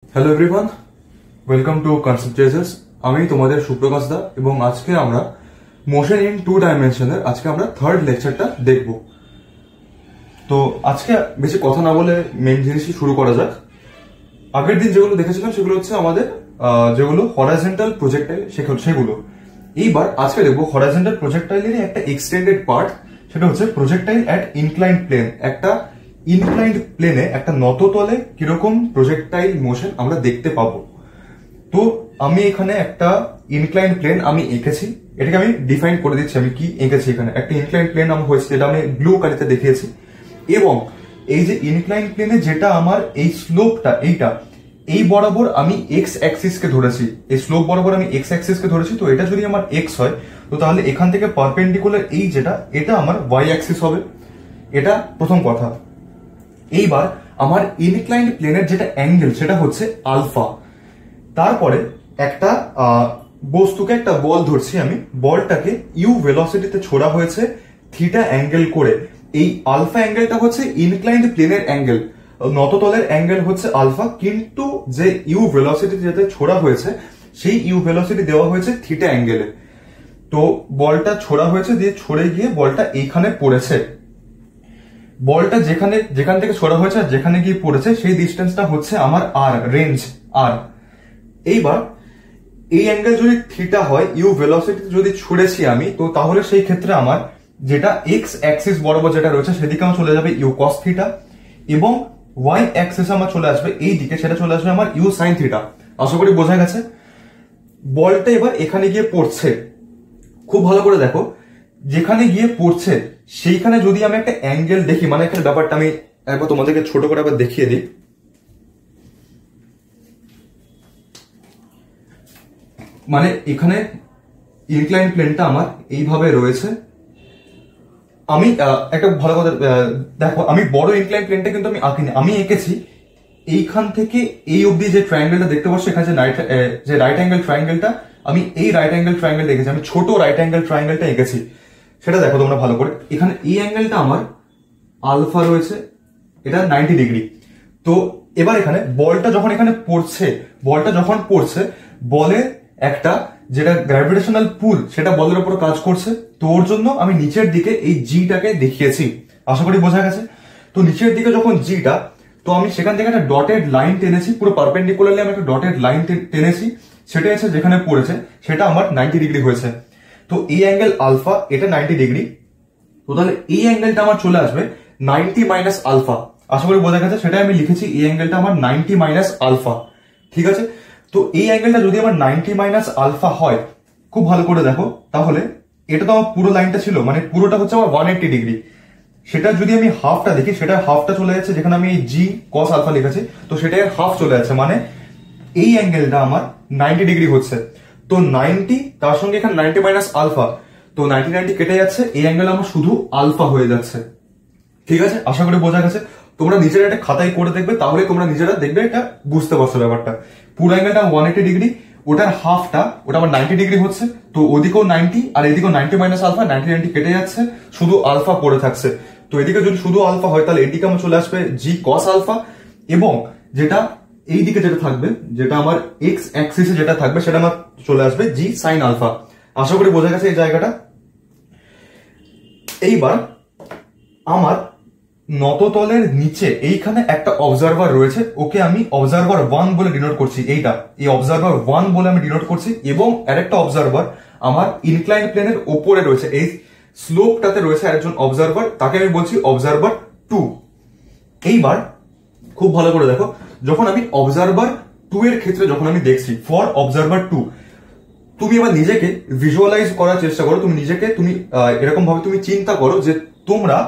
Hello everyone, welcome to Concept Chasers. আমি তোমাদের সুপ্রকাশ দা এবং আজকে আমরা মোশন ইন 2 ডাইমেনশনের আজকে আমরা থার্ড লেকচারটা দেখব। তো আজকে বেশি কথা না বলে মেন জিনিসই শুরু করা যাক। আগের দিন যেগুলো দেখেছিলাম সেগুলো হচ্ছে আমাদের যেগুলো হরাইজন্টাল প্রজেক্টাইল সেগুলো। এইবার আজকে দেখবো হরাইজন্টাল প্রজেক্টাইলেরই একটা এক্সটেন্ডেড পার্ট, সেটা হচ্ছে প্রজেক্টাইল অ্যাট ইনক্লাইন্ড প্লেন। একটা ইনক্লাইন্ড প্লেনে একটা নততলে কিরকম প্রজেক্টাইল মোশন আমরা দেখতে পাবো। তো আমি এখানে একটা ইনক্লাইন্ড প্লেন আমি এঁকেছি, এটাকে আমি ডিফাইন করে দিচ্ছি আমি কি এঁকেছি। এখানে একটা ইনক্লাইন্ড প্লেন আমার হয়েছে, যেটা আমি ব্লু কালিতে দেখিয়েছি, এবং এই যে ইনক্লাইন্ড প্লেনে যেটা আমার এই স্লোপটা এই বরাবর আমি এক্স অ্যাক্সিস কে ধরেছি, এই স্লোপ বরাবর আমি এক্স অ্যাক্সিস কে ধরেছি। তো এটা যদি আমার এক্স হয়, তো তাহলে এখান থেকে পারপেন্ডিকুলার এই এটা আমার ওয়াই অ্যাক্সিস হবে। এটা প্রথম কথা। এইবার আমার ইনক্লাইন্ড প্লেনের যেটা অ্যাঙ্গেল সেটা হচ্ছে আলফা। তারপরে একটা বস্তুকে একটা বল ধরছি আমি, বলটাকে ইউ ভেলোসিটিতে ছোড়া হয়েছে থিটা অ্যাঙ্গেল করে। এই আলফা অ্যাঙ্গেলটা হচ্ছে ইনক্লাইন্ড প্লেনের অ্যাঙ্গেল, নততলের অ্যাঙ্গেল হচ্ছে আলফা, কিন্তু যে ইউ ভেলোসিটি যেটা ছোড়া হয়েছে সেই ইউ ভেলোসিটি দেওয়া হয়েছে থিটা অ্যাঙ্গেলে। তো বলটা ছোড়া হয়েছে, দিয়ে ছড়ে গিয়ে বলটা এইখানে পড়েছে। বলটা যেখান থেকে ছোড়া হয়েছে আর যেখানে গিয়ে পড়েছে সেই ডিস্টেন্সটা হচ্ছে আমার আর, রেঞ্জ আর। এইবার এই অ্যাঙ্গেল যদি থিটা হয়, ইউ ভেলোসিটি যদি ছুড়েছি আমি, তো তাহলে সেই ক্ষেত্রে আমার যেটা এক্স অ্যাক্সিস বরাবর যেটা রয়েছে সেদিকে আমার চলে যাবে ইউ কস থিটা, এবং ওয়াই অ্যাক্সিস আমার চলে আসবে এই দিকে, সেটা চলে আসবে আমার ইউ সাইন থিটা। আশা করি বোঝা গেছে। বলটা এবার এখানে গিয়ে পড়ছে, খুব ভালো করে দেখো, যেখানে গিয়ে পড়ছে সেইখানে যদি আমি একটা অ্যাঙ্গেল দেখি, মানে এখানে ব্যাপারটা আমি একবার তোমাদেরকে ছোট করে আবার দেখিয়ে দিই। মানে এখানে ইনক্লাইন প্লেনটা আমার এইভাবে রয়েছে। আমি একটা ভালো কথা দেখো, আমি বড় ইনক্লাইন প্লেনটা কিন্তু আমি আঁকিনি, আমি এঁকেছি এইখান থেকে এই অবধি যে ট্রায়াঙ্গেলটা দেখতে পাচ্ছ, এখানে যে রাইট অ্যাঙ্গেল ট্রায়াঙ্গেলটা, আমি এই রাইট অ্যাঙ্গেল ট্রায়াঙ্গেল দেখেছি, আমি ছোট রাইট অ্যাঙ্গেল ট্রায়াঙ্গেলটা এঁকেছি। সেটা দেখো তোমরা ভালো করে, এখানে এই অ্যাঙ্গেলটা আমার আলফা রয়েছে, এটা 90 ডিগ্রি। তো এবার এখানে বলটা যখন এখানে পড়ছে, বলে একটা যেটা গ্র্যাভিটেশনাল পুল সেটা বলের উপর কাজ করছে। তো ওর জন্য আমি নিচের দিকে এই জিটাকে দেখিয়েছি, আশা করি বোঝা গেছে। তো নিচের দিকে যখন জিটা, তো আমি সেখান থেকে একটা ডটেড লাইন টেনেছি, পুরো পারপেন্ডিকুলারলি আমি একটা ডটেড লাইন টেনেছি, সেটা এসে যেখানে পড়েছে সেটা আমার 90 ডিগ্রি হয়েছে। তো এই অ্যাঙ্গেল আলফা, এটা 90 ডিগ্রি। তো তাহলে এই অ্যাঙ্গেলটা আমার চলে আসবে 90 মাইনাস আলফা। আশা করি বোঝা গেছে, সেটা আমি লিখেছি এই অ্যাঙ্গেলটা আমার 90 মাইনাস আলফা। ঠিক আছে। তো এই অ্যাঙ্গেলটা যদি আমার 90 মাইনাস আলফা হয়, খুব ভালো করে দেখো, তাহলে এটা তো আমার পুরো লাইনটা ছিল, মানে পুরোটা হচ্ছে আমার 180 ডিগ্রি। সেটা যদি আমি হাফটা দেখি, সেটা হাফটা চলে যাচ্ছে যেখানে আমি জি কস আলফা লিখেছি, তো সেটা হাফ চলে যাচ্ছে, মানে এই অ্যাঙ্গেলটা আমার 90 ডিগ্রি হচ্ছে। তো 90 তার সঙ্গে এখানে 90 মাইনাস আলফা, তো 90 কেটে যাচ্ছে, এই অ্যাঙ্গেল আমার শুধু আলফা হয়ে যাচ্ছে। ঠিক আছে, আশা করি বোঝা গেছে। তোমরা নিজেরা একটা খাতায় করে দেখবে, তাহলে তোমরা নিজেরা দেখবে এটা বুঝতে পারছো ব্যাপারটা। পুরো অ্যাঙ্গেলটা 180 ডিগ্রি, ওটার হাফটা ওটা আমার 90 ডিগ্রি হচ্ছে। তো ওদিকেও 90 আর এদিকেও 90 মাইনাস আলফা, 90 কেটে যাচ্ছে, শুধু আলফা পড়ে থাকছে। তো এদিকে যদি শুধু আলফা হয়, তাহলে এদিকে আমার চলে আসবে জি কস আলফা, এবং যেটা এই দিকে যেটা থাকবে, যেটা আমার এক্স অ্যাক্সিসে যেটা থাকবে, সেটা আমার চলে আসবে জি সাইন আলফা। আশা করি বোঝা গেছে এই জায়গাটা। এইবার আমার নততলের নিচে এইখানে একটা অবজারভার রয়েছে, ওকে আমি অবজারভার 1 বলে ডিনোট করছি, এই অবজারভার 1 বলে আমি ডিনোট করছি। এবং আরেকটা অবজারভার আমার ইনক্লাইন প্লেনের ওপরে রয়েছে, এই স্লোপটাতে রয়েছে আরেকজন অবজারভার, তাকে আমি বলছি অবজারভার 2। এইবার খুব ভালো করে দেখো, যখন আমি অবজারভার 2 এর ক্ষেত্রে যখন আমি দেখছি ফর অবজারভার 2, তুমি এবার নিজেকে ভিজুয়ালাইজ করার চেষ্টা করো, তুমি এরকম ভাবে তুমি চিন্তা করো যে তোমরা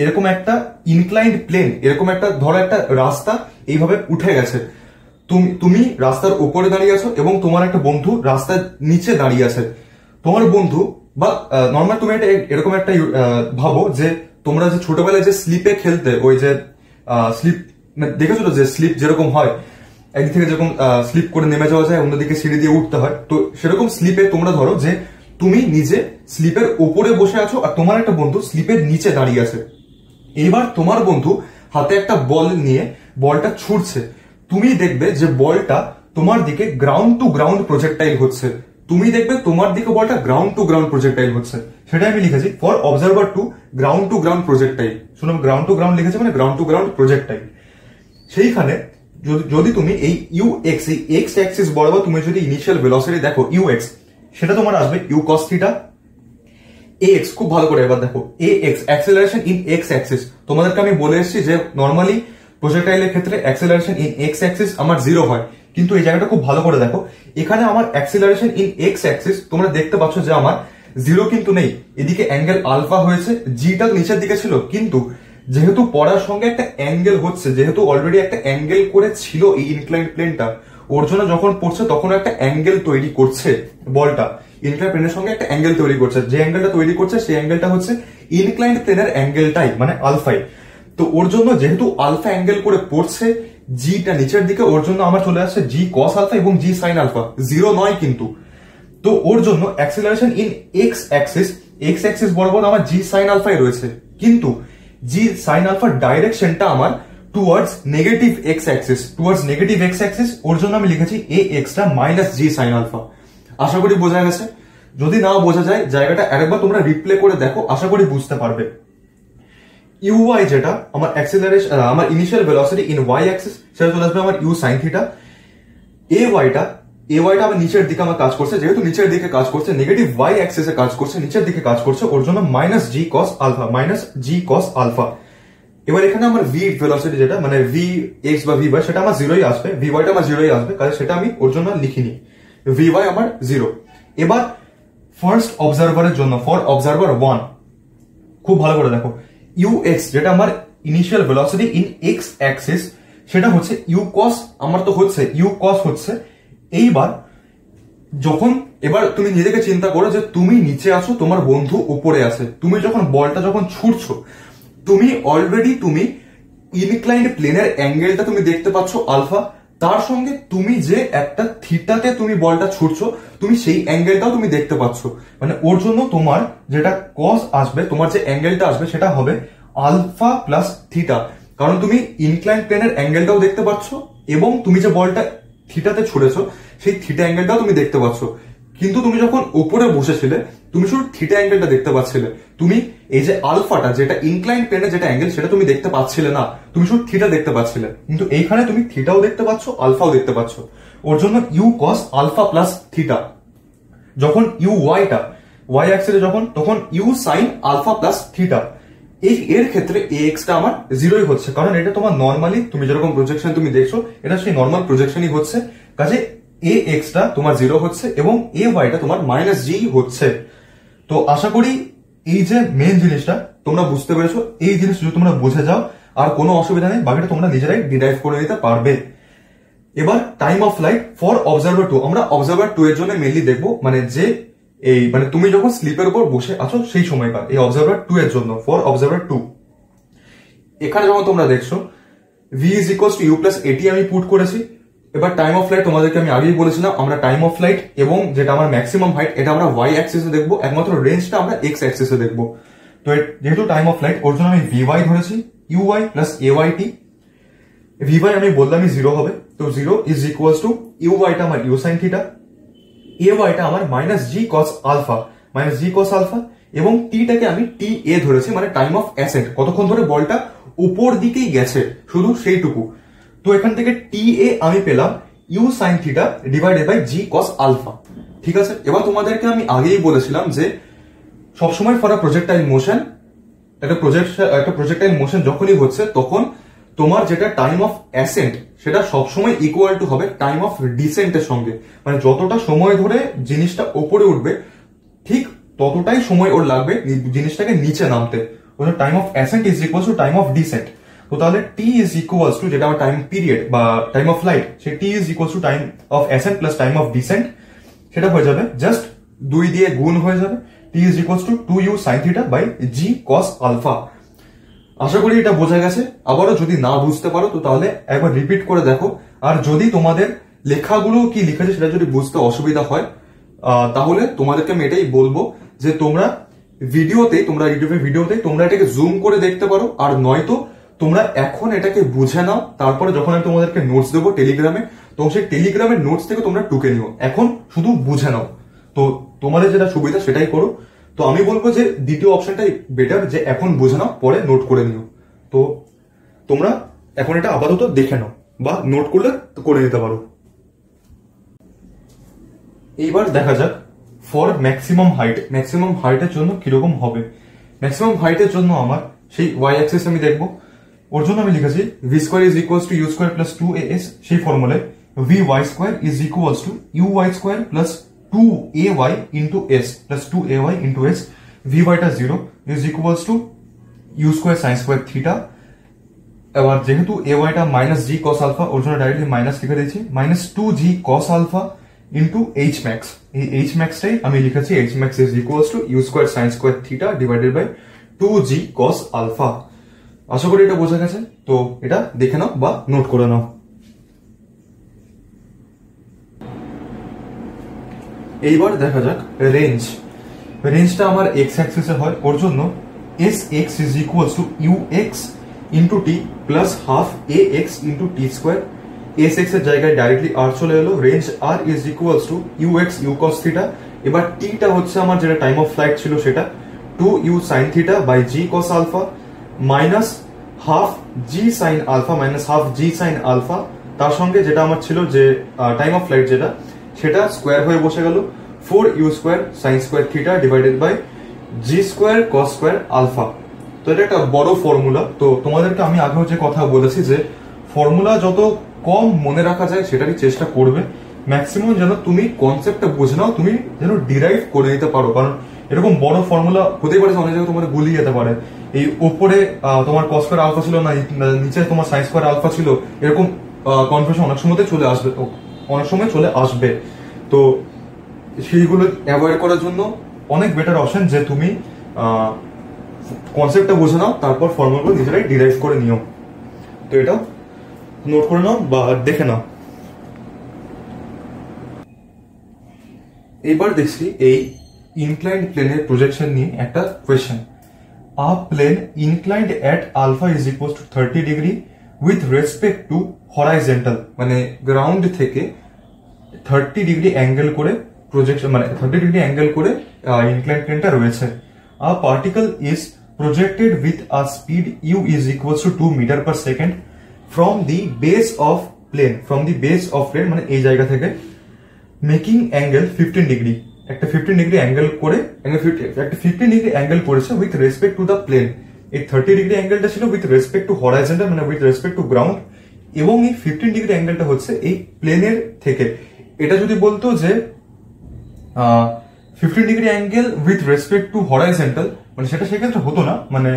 এরকম একটা ইনক্লাইন্ড প্লেন, এরকম একটা ধরো একটা রাস্তা এইভাবে উঠে গেছে, তুমি রাস্তার উপরে দাঁড়িয়ে আছো এবং তোমার একটা বন্ধু রাস্তার নিচে দাঁড়িয়ে আছে। তোমার বন্ধু বা নর্মাল তুমি এরকম একটা ভাবো যে তোমরা যে ছোটবেলায় যে স্লিপে খেলতে, ওই যে স্লিপ দেখেছো তো, যে স্লিপ যেরকম হয়, একদিক থেকে যেরকম স্লিপ করে নেমে যাওয়া যায়, অন্যদিকে সিঁড়ি দিয়ে উঠতে হয়, তো সেরকম স্লিপে তোমরা ধরো যে তুমি নিজে স্লিপের ওপরে বসে আছো আর তোমার একটা বন্ধু স্লিপের নিচে দাঁড়িয়ে আছে। এবার তোমার বন্ধু হাতে একটা বল নিয়ে বলটা ছুটছে, তুমি দেখবে যে বলটা তোমার দিকে গ্রাউন্ড টু গ্রাউন্ড প্রজেক্টাইল হচ্ছে, তুমি দেখবে তোমার দিকে বলটা গ্রাউন্ড টু গ্রাউন্ড প্রজেক্টাইল হচ্ছে। সেটা আমি লিখেছি for observer to ground to ground projectile. শুনো, গ্রাউন্ড টু গ্রাউন্ড লিখেছি মানে গ্রাউন্ড টু গ্রাউন্ড প্রজেক্টাইল। সেইখানে যদি তুমি এই ইউএক্স, এই এক্স অ্যাক্সিস বরাবর তুমি যদি ইনিশিয়াল ভেলোসিটি দেখো ইউএক্স, সেটা তোমার আসবে ইউ কস থিটা। এক্স, খুব ভালো করে এবার দেখো, x acceleration in x Axis. তোমাদেরকে আমি বলে এসেছি যে নর্মালি প্রজেক্টাইলের ক্ষেত্রে অ্যাক্সেলারেশন ইন এক্স অ্যাক্সিস আমার 0 হয়, কিন্তু এই জায়গাটা খুব ভালো করে দেখো, এখানে আমার অ্যাক্সেলারেশন ইন এক্স অ্যাক্সিস তোমরা দেখতে পাচ্ছ যে আমার 0 কিন্তু নেই, এদিকে অ্যাঙ্গেল আলফা হয়েছে, জিটা নিচের দিকে ছিল, কিন্তু যেহেতু পড়ার সঙ্গে একটা অ্যাঙ্গেল হচ্ছে, যেহেতু অলরেডি একটা অ্যাঙ্গেল করে ছিল এই ইনক্লাইন্ড প্লেনটা, ওর জন্য যখন পড়ছে তখন একটা অ্যাঙ্গেল তৈরি করছে বলটা, ইনক্লাইন্ড প্লেনের সঙ্গে একটা অ্যাঙ্গেল তৈরি করছে, যে অ্যাঙ্গেলটা তৈরি করছে সেই অ্যাঙ্গেলটা হচ্ছে ইনক্লাইন্ড প্লেনের অ্যাঙ্গেলটাই, মানে আলফাই। তো ওর জন্য যেহেতু আলফা অ্যাঙ্গেল করে পড়ছে, জিটা নিচের দিকে, ওর জন্য আমার চলে আসছে জি কস আলফা এবং জি সাইন আলফা, 0 নয় কিন্তু। তো ওর জন্য অ্যাক্সেলারেশন ইন এক্স অ্যাক্সিস বরাবর আমার জি সাইন আলফাই রয়েছে, কিন্তু জি সাইন আলফার ডাইরেকশনটা আমার টুয়ার্ডস নেগেটিভ এক্স অ্যাক্সিস, ওর জন্য আমি লিখেছি এ এক্সটা মাইনাস জি সাইন আলফা। আশা করি বোঝা গেছে। যদি না বোঝা যায় জায়গাটা আরেকবার তোমরা রিপ্লে করে দেখো, আশা করি বুঝতে পারবে। ইউআই যেটা আমার অ্যাক্সেলারেশন, আমার initial velocity in Y axis, সেটা চলে আসবে আমার ইউ সাইন থিটা। এ ওয়াইটা আমার নিচের দিকে আমার কাজ করছে, যেহেতু নিচের দিকে কাজ করছে, নেগেটিভ ওয়াই অ্যাক্সিসে কাজ করছে, নিচের দিকে কাজ করছে, ওর জন্য মাইনাস জি কস আলফা। এবার এখানে আমার ভি ভেলোসিটি যেটা মানে ভি এক্স বা ভি ওয়াই, সেটা আমার 0ই আসবে, ভি ওয়াইটা আমার 0ই আসবে, কারণ সেটা আমি ওর জন্য লিখিনি, ভি ওয়াই আমার 0। এবার ফার্স্ট অবজারভারের জন্য, ফর অবজারভার 1, খুব ভালো করে দেখো, ইউএক্স যেটা আমার initial velocity in x Axis, সেটা হচ্ছে ইউ কস, আমার তো হচ্ছে ইউ কস হচ্ছে। এইবার এবার তুমি নিজেকে চিন্তা করো যে তুমি নিচে আছো, তোমার বন্ধু উপরে আছে, তুমি যখন বলটা যখন ছুটছো, তুমি অলরেডি তুমি ইনক্লাইন্ড প্লেনের অ্যাঙ্গেলটা তুমি দেখতে পাচ্ছ আলফা, তার সঙ্গে তুমি যে একটা থিটাতে তুমি বলটা ছুটছো, তুমি সেই অ্যাঙ্গেলটাও তুমি দেখতে পাচ্ছ, মানে ওর জন্য তোমার যেটা কস আসবে, তোমার যে অ্যাঙ্গেলটা আসবে সেটা হবে আলফা প্লাস থিটা, কারণ তুমি ইনক্লাইন্ড প্লেনের অ্যাঙ্গেলটাও দেখতে পাচ্ছ এবং তুমি যে বলটা থিটাতে ছুড়েছো সেই থিটা অ্যাঙ্গেলটাও তুমি দেখতে পাচ্ছ। কিন্তু তুমি যখন উপরে বসেছিলে তুমি শুধু থিটা অ্যাঙ্গেলটা দেখতে পাচ্ছিলে, তুমি এই যে আলফাটা যেটা ইনক্লাইন্ড প্লেনে যেটা অ্যাঙ্গেল সেটা তুমি দেখতে পাচ্ছিলে না, তুমি শুধু থিটা দেখতে পাচ্ছিলে, কিন্তু এইখানে তুমি থিটাও দেখতে পাচ্ছ, আলফাও দেখতে পাচ্ছ, ওর জন্য U cos alpha plus theta. যখন ইউ ওয়াইটা ওয়াই অ্যাক্সিসে তখন U sine alpha plus theta. এর ক্ষেত্রে এ এক্সটা আমার 0ই হচ্ছে, কারণ এটা তোমার নর্মালি তুমি যেরকম প্রজেকশন তুমি দেখছো এটা সেই নর্মাল প্রজেকশনই হচ্ছে, কাজে এ এক্সটা তোমার 0 হচ্ছে এবং এ ওয়াইটা তোমার মাইনাস জি হচ্ছে। তো আশা করি এই যে মেন জিনিসটা তোমরা বুঝতে পেরেছো, এই জিনিস যদি তোমরা বুঝে যাও আর কোনো অসুবিধা নেই, বাকিটা তোমরা নিজেরাই ডিরাইভ করে নিতে পারবে। এবার time of flight for observer 2, আমরা অবজারভার 2 এর জন্য মেনলি দেখবো, মানে যে মানে তুমি যখন স্লিপের উপর বসে আছো সেই সময়কার, এই অবজারভার 2 এর জন্য, ফর অবজারভার 2। এখানে যখন তোমরা দেখছো v is equals to U plus A T আমি পুট করেছি। এবার টাইম অফ ফ্লাইট তোমাদেরকে আমি আগেই বলেছিলাম, আমরা টাইম অফ ফ্লাইট এবং যেটা আমার ম্যাক্সিমাম হাইট এটা আমরা ওয়াই অ্যাক্সিসে দেখবো, একমাত্র রেঞ্জটা আমরা এক্স অ্যাক্সিসে দেখবো। তো যেহেতু টাইম অফ ফ্লাইট ওর জন্য আমি ভি ওয়াই ধরেছি, U Y plus A Y T. V Y আমি বললামই 0 হবে, তো 0 ইজ ইকুয়ালস টু ইউ ওয়াইটা আমার ইউ সাইন থিটা, এ ওয়াইটা আমার মাইনাস জি কস আলফা, এবং টিটাকে আমি টি এ ধরেছি, মানে টাইম অফ অ্যাসেন্ট, কতক্ষণ ধরে বলটা উপর দিকেই গেছে শুধু সেইটুকু। তো এখান থেকে টি এ আমি পেলাম U sine theta divided by G cos alpha. ঠিক আছে, এবার তোমাদেরকে আমি আগেই বলেছিলাম যে সবসময় ফর আ প্রজেক্টাইল মোশন, একটা প্রজেক্টাইল মোশন যখনই হচ্ছে তখন তোমার যেটা টাইম অফ অ্যাসেন্ট সেটা সবসময় ইকুয়াল টু হবে টাইম অফ ডিসেন্টের সঙ্গে, মানে যতটা সময় ধরে জিনিসটা উপরে উঠবে ঠিক ততটাই সময় ওর লাগবে জিনিসটাকে নিচে নামতে। Time of ascent is equal to time of descent. তো তাহলে টি ইজ ইকুয়াল টু যেটা আমার টাইম পিরিয়ড বা টাইম অফ ফ্লাইট, সেই T is equal to time of ascent plus time of descent, সেটা হয়ে যাবে জাস্ট 2 দিয়ে গুণ হয়ে যাবে, T is equal to 2u sin theta by g cos alpha. আশা করি এটা বোঝা গেছে। আবারও যদি না বুঝতে পারো তো তাহলে একবার রিপিট করে দেখো, আর যদি তোমাদের লেখাগুলো কি লিখেছে সেটা যদি বুঝতে অসুবিধা হয় তাহলে তোমাদেরকে আমি এটাই বলবো যে তোমরা ইউটিউবের ভিডিওতে তোমরা এটাকে জুম করে দেখতে পারো, আর নয়তো তোমরা এখন এটাকে বুঝে নাও, তারপরে যখন আমি তোমাদেরকে নোটস দেবো টেলিগ্রামে, তো সেই টেলিগ্রামের নোটস থেকে তোমরা টুকে নিও, এখন শুধু বুঝে নাও। তো তোমাদের যেটা সুবিধা সেটাই করো। তো আমি বলবো যে দ্বিতীয় অপশনটাই বেটার, যে এখন বুঝে নাও পরে নোট করে নিও। তো তোমরা এখন এটা আপাতত দেখে নাও, বা নোট করলে করে নিতে পারো। এইবার দেখা যাক ফর ম্যাক্সিমাম হাইট, ম্যাক্সিমাম হাইটের জন্য কিরকম হবে। ম্যাক্সিমাম হাইটের জন্য আমার সেই ওয়াই অ্যাক্সিস আমি দেখবো, ওর জন্য আমি লিখেছি v square is equals to u square plus 2as, সেই ফর্মুলায় v y square is equals to u y square plus 2ay into s plus 2ay into s, v ওয়াইটা 0 is equals to u square sine square theta. এবার যেহেতু এ ওয়াইটা minus জি cos alpha, ওর জন্য directly minus লিখে দিয়েছি, minus 2g cos alpha into h max. এই h ম্যাক্সটাই আমি লিখেছি h max is equals to u square sine square theta divided by 2g cos alpha. আশা করি এটা বোঝা গেছে। তো এটা দেখে নাও বা নোট করে নাও। এইবার দেখা যাক রেঞ্জ। রেঞ্জটা আমার এক্স অ্যাক্সিসে হয়, ওর জন্য S X is equals to you X into T plus half A X into T square. S X এর জায়গায় ডাইরেক্টলি আর চলে এলো, range R is equals to you X U cos theta. এবার টিটা হচ্ছে আমার যেটা টাইম অফ ফ্লাইট ছিল সেটা 2u sine theta by G cos alpha minus half G sine alpha minus half G sine alpha, তার সঙ্গে যেটা আমার ছিল যে টাইম অফ ফ্লাইট যেটা, সেটা স্কোয়ার হয়ে বসে গেল 4u square sine square theta divided by G square cos square alpha. তো এটা একটা বড় ফর্মুলা। তো তোমাদেরকে আমি আগেও যে কথা বলেছি যে ফর্মুলা যত কম মনে রাখা যায় সেটারই চেষ্টা করবে, ম্যাক্সিমাম যেন তুমি কনসেপ্টটা বুঝে নাও, তুমি যেন ডিরাইভ করে নিতে পারো। কারণ এরকম বড় ফর্মুলা হতেই পারে অনেক জায়গায় তোমার গুলিয়ে যেতে পারে। এই ওপরে তোমার কস স্কয়ার আলফা ছিল না, নিচে তোমার সাইন স্কয়ার আলফা ছিল, এরকম কনফিউশন অনেক সময় চলে আসবে, তো অনেক সময় চলে আসবে। তো সেইগুলো অ্যাভয়েড করার জন্য অনেক বেটার অপশন যে তুমি কনসেপ্টটা বুঝে নাও, তারপর ফর্মুলাগুলো নিজেরাই ডিরাইভ করে নিও। তো এটা নোট করে নাও বা দেখে নাও। এবার দেখছি এই ইনক্লাইন্ড প্লেনের প্রজেকশন নিয়ে একটা question. A plane inclined at alpha is equals to 30 degree with respect to horizontal, মানে গ্রাউন্ড থেকে 30 ডিগ্রি অ্যাঙ্গেল করে প্রজেকশন, মানে 30 ডিগ্রি অ্যাঙ্গেল করে ইনক্লাইন্ড প্লেনটা রয়েছে। A particle is projected with a speed u is equals to 2 metre per second from the base of plane, মানে এই জায়গা থেকে, মেকিং অ্যাঙ্গেল 15 ডিগ্রি, একটা 15 ডিগ্রি অ্যাঙ্গেল করে একটা 15 ডিগ্রি অ্যাঙ্গেল করেছে with respect to the plane. এই 30 degree অ্যাঙ্গেলটা ছিল উইথ রেসপেক্ট টু হরাইজন্টাল, মানে উইথ রেসপেক্ট টু গ্রাউন্ড, এবং এই 15 ডিগ্রি অ্যাঙ্গেলটা হচ্ছে এই প্লেনের থেকে। এটা যদি বলতো যে 15 degree angle with respect to horizontal, মানে সেটা সেক্ষেত্রে হতো না, মানে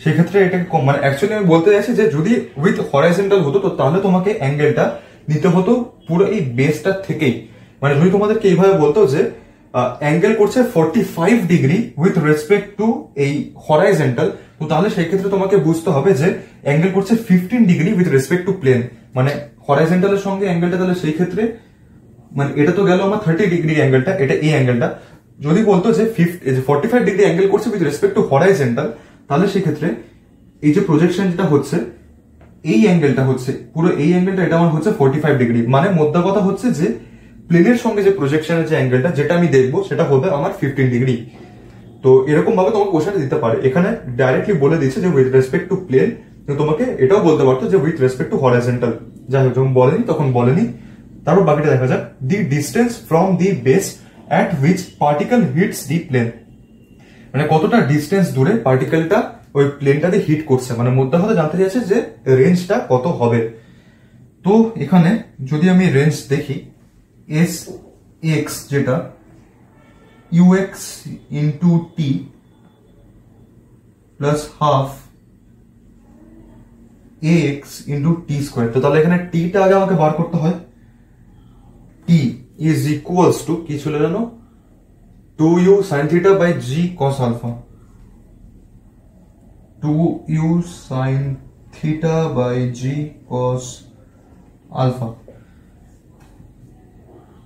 সেক্ষেত্রে এটাকে মানে অ্যাকচুয়ালি আমি বলতে চাইছি যে যদি উইথ হরাইজন্টাল হতো তো তাহলে তোমাকে অ্যাঙ্গেলটা নিতে হতো পুরো এই বেসটার থেকেই। মানে যদি তোমাদেরকে এইভাবে বলতো যে অ্যাঙ্গেল করছে 45 ডিগ্রি উইথ রেসপেক্ট টু এই হরাইজন্টাল, তো তাহলে সেই ক্ষেত্রে তোমাকে বুঝতে হবে যে অ্যাঙ্গেল করছে 15 degree with respect to plane, মানে হরাইজন্টালের সঙ্গে অ্যাঙ্গেলটা, তাহলে সেই ক্ষেত্রে মানে এটা তো গেল আমার 30 ডিগ্রি অ্যাঙ্গেলটা, এটা এই অ্যাঙ্গেলটা। যদি বলতো যে 45 ডিগ্রি অ্যাঙ্গেল করছে উইথ রেসপেক্ট টু হরাইজন্টাল, তাহলে সেই ক্ষেত্রে এই যে প্রজেকশন যেটা হচ্ছে, এই অ্যাঙ্গেলটা হচ্ছে পুরো এই অ্যাঙ্গেলটা, এটা আমার হচ্ছে 45 ডিগ্রি। মানে মোদ্দা কথা হচ্ছে যে প্লেনের সঙ্গে যে প্রজেকশনের যে অ্যাঙ্গেলটা যেটা আমি দেখবো সেটা হবে আমার 15 ডিগ্রি। তো এরকম ভাবে তোমাকে কোশ্চেন দিতে পারে। এখানে ডাইরেক্টলি বলে দিচ্ছে যে উইথ রেসপেক্ট টু প্লেন, তোমাকে এটাও বলতে পারতো যে উইথ রেসপেক্ট টু হরাইজন্টাল। যাই হোক, যখন বলেনি তখন বলেনি। তারপর বাকিটা দেখা যাক। The distance from the base at which particle hits the plane, মানে কতটা ডিস্টেন্স দূরে পার্টিকেলটা ওই প্লেনটাতে হিট করছে, মানে মোদ্দা কথা জানতে চাইছে যে রেঞ্জটা কত হবে। তো এখানে যদি আমি রেঞ্জ দেখি, এস এক্স যেটা U X into T plus half A X into T square. তো তাহলে এখানে টিটা আগে আমাকে বার করতে হয়। টি ইজ ইকুয়ালস টু কি ছিল জানো, 2u sin theta by g cos alpha, 2u sin theta by g cos alpha।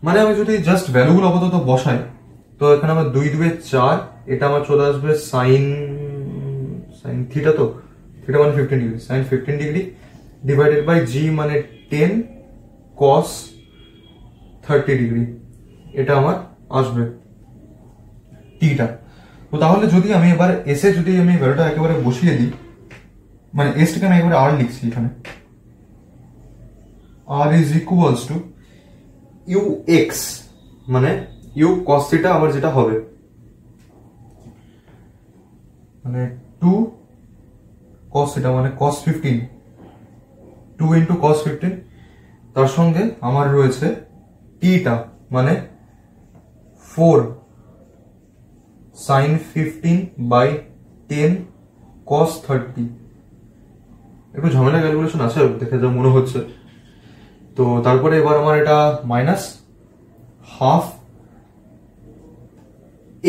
মানে আমি যদি জাস্ট ভ্যালুগুলো আপাতত বসাই, তো এখানে আমার 2 2 4, এটা আমার চলে আসবে সাইন থিটা, তো থিটা মানে 15 degree, sin 15 degree divided by g মানে 10 cos 30 ডিগ্রি, এটা আমার আসবে টিটা। তো তাহলে যদি আমি এবার এস এ যদি আমি ভ্যালুটা একেবারে বসিয়ে দিই, মানে এস টাকে আমি একেবারে আর লিখছি এখানে, R is equals to you x মানে ইউ cos থিটা আমার যেটা হবে মানে 2 cos থিটা মানে cos 15, 2 ইন্টু cos 15, তার সঙ্গে আমার রয়েছে টিটা মানে 4 sin 15 বাই 10 cos 30। একটু ঝামেলা ক্যালকুলেশন আছে দেখে যা মনে হচ্ছে। তো তারপরে এবার আমার এটা মাইনাস হাফ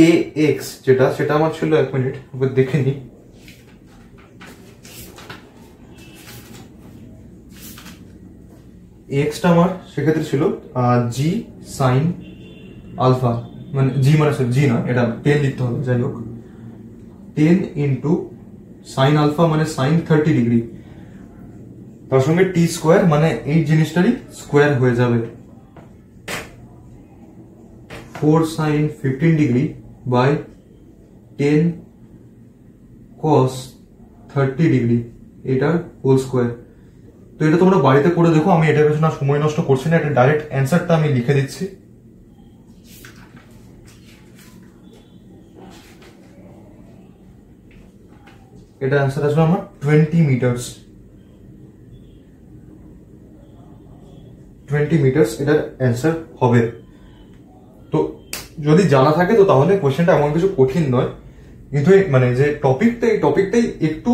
এ এক্স যেটা সেটা আমার ছিল, 1 মিনিট এবার দেখে নি, এক্সটা আমার সেক্ষেত্রে ছিল জি সাইন আলফা, মানে জি মানে জি না, এটা 10 লিখতে হবে, যাই হোক 10 ইন্টু সাইন আলফা মানে সাইন 30 ডিগ্রি, তার সঙ্গে টি স্কোয়ার মানে এই জিনিসটারই স্কোয়ার হয়ে যাবে 4 sin 15 degree by 10 cos 30 degree, এটার হোল স্কোয়ার। তো এটা তোমরা বাড়িতে করে দেখো, আমি এটার পেছনে সময় নষ্ট করছি না, এটা ডাইরেক্ট অ্যান্সারটা আমি লিখে দিচ্ছি। এটা অ্যান্সার আসবে আমার 20 মিটার্স, 20 মিটার্স এটার অ্যান্সার হবে। তো যদি জানা থাকে তো তাহলে কোশ্চেনটা এমন কিছু কঠিন নয়, কিন্তু মানে যে টপিকটাই একটু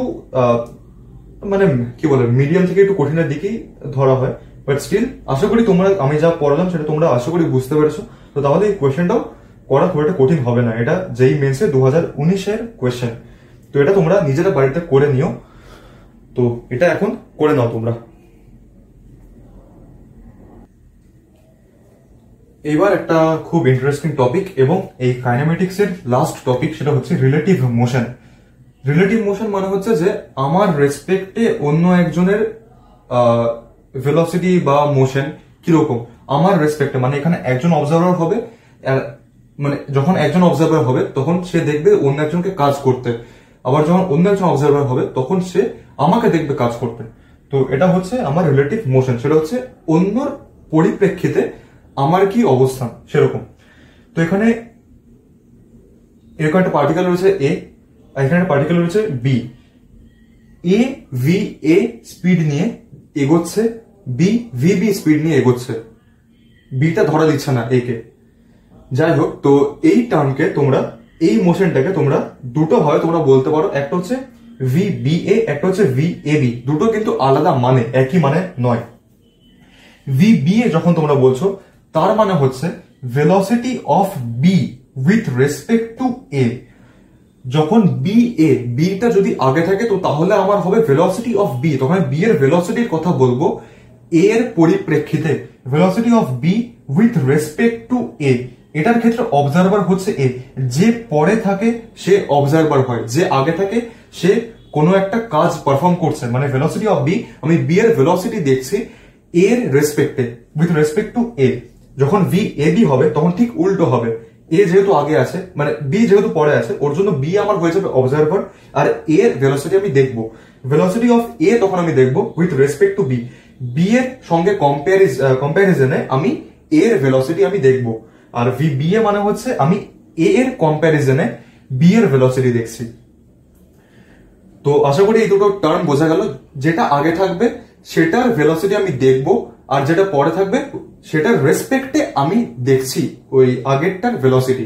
মানে কি বলে মিডিয়াম থেকে একটু কঠিনের দিকেই ধরা হয়, বাট স্টিল আশা করি তোমরা, আমি যা পড়ালাম সেটা তোমরা আশা করি বুঝতে পেরেছো। তো তাহলে এই কোয়েশ্চেনটাও করা খুব একটা কঠিন হবে না, এটা যেই মেন্সে 2019-এর কোয়েশ্চেন। তো এটা তোমরা নিজেরা বাড়িতে করে নিও, তো এটা এখন করে নাও তোমরা। এবার একটা খুব ইন্টারেস্টিং টপিক এবং এই কাইনেমেটিক্স এর লাস্ট টপিক, সেটা হচ্ছে রিলেটিভ মোশন। রিলেটিভ মোশন মানে হচ্ছে যে আমার রেসপেক্টে অন্য একজনের ভেলোসিটি বা মোশন কিরকম আমার রেসপেক্টে, মানে এখানে একজন অবজারভার হবে, মানে যখন একজন অবজারভার হবে তখন সে দেখবে অন্য একজনকে কাজ করতে, আবার যখন অন্য একজন অবজারভার হবে তখন সে আমাকে দেখবে কাজ করতে। তো এটা হচ্ছে আমার রিলেটিভ মোশন, সেটা হচ্ছে অন্যর পরিপ্রেক্ষিতে আমার কি অবস্থান সেরকম। তো এখানে এরকম একটা পার্টিকেল রয়েছে এ, আর এখানে একটা পার্টিকেল রয়েছে B. A V A speed নিয়ে এগোচ্ছে, বি ভি বি স্পিড নিয়ে এগোচ্ছে, বিটা ধরা দিচ্ছে না এ কে। যাই হোক, তো এই টার্মকে তোমরা, এই মোশনটাকে তোমরা দুটো হয় তোমরা বলতে পারো, একটা হচ্ছে ভি বি এ, একটা হচ্ছে ভি এ বি, দুটো কিন্তু আলাদা মানে, একই মানে নয়। ভি বি এ যখন তোমরা বলছো তার মানে হচ্ছে velocity of B with respect to A. যখন বি এ, বিটা যদি আগে থাকে তো তাহলে আমার হবে ভেলোসিটি অফ বি, তখন বি এর ভেলোসিটির কথা বলবো এ এর পরিপ্রেক্ষিতে, velocity of B with respect to A. এটার ক্ষেত্রে অবজারভার হচ্ছে এ, যে পরে থাকে সে অবজারভার হয়, যে আগে থাকে সে কোনো একটা কাজ পারফর্ম করছে, মানে ভেলোসিটি অফ বি, আমি বি এর ভেলোসিটি দেখছি এর রেসপেক্টে উইথ রেসপেক্ট টু এ। যখন ভি এ বি হবে তখন ঠিক উল্টো হবে, এ যেহেতু আগে আছে মানে বি যেহেতু পরে আছে, ওর জন্য বি আমার হয়ে যাবে অবজারভার, আর এ এর ভেলোসিটি আমি দেখবো, ভেলোসিটি অফ এ তখন আমি দেখবো with respect to B, B এর সঙ্গে কম্প্যারিজনে আমি এ এর ভেলোসিটি আমি দেখবো, আর ভি বি এ মানে হচ্ছে আমি এ এর কম্প্যারিজনে বি এর ভেলোসিটি দেখছি। তো আশা করি এই দুটো টার্ম বোঝা গেল, যেটা আগে থাকবে সেটার ভেলোসিটি আমি দেখবো, আর যেটা পরে থাকবে সেটার রেসপেক্টে আমি দেখছি ওই আগেরটার ভেলোসিটি।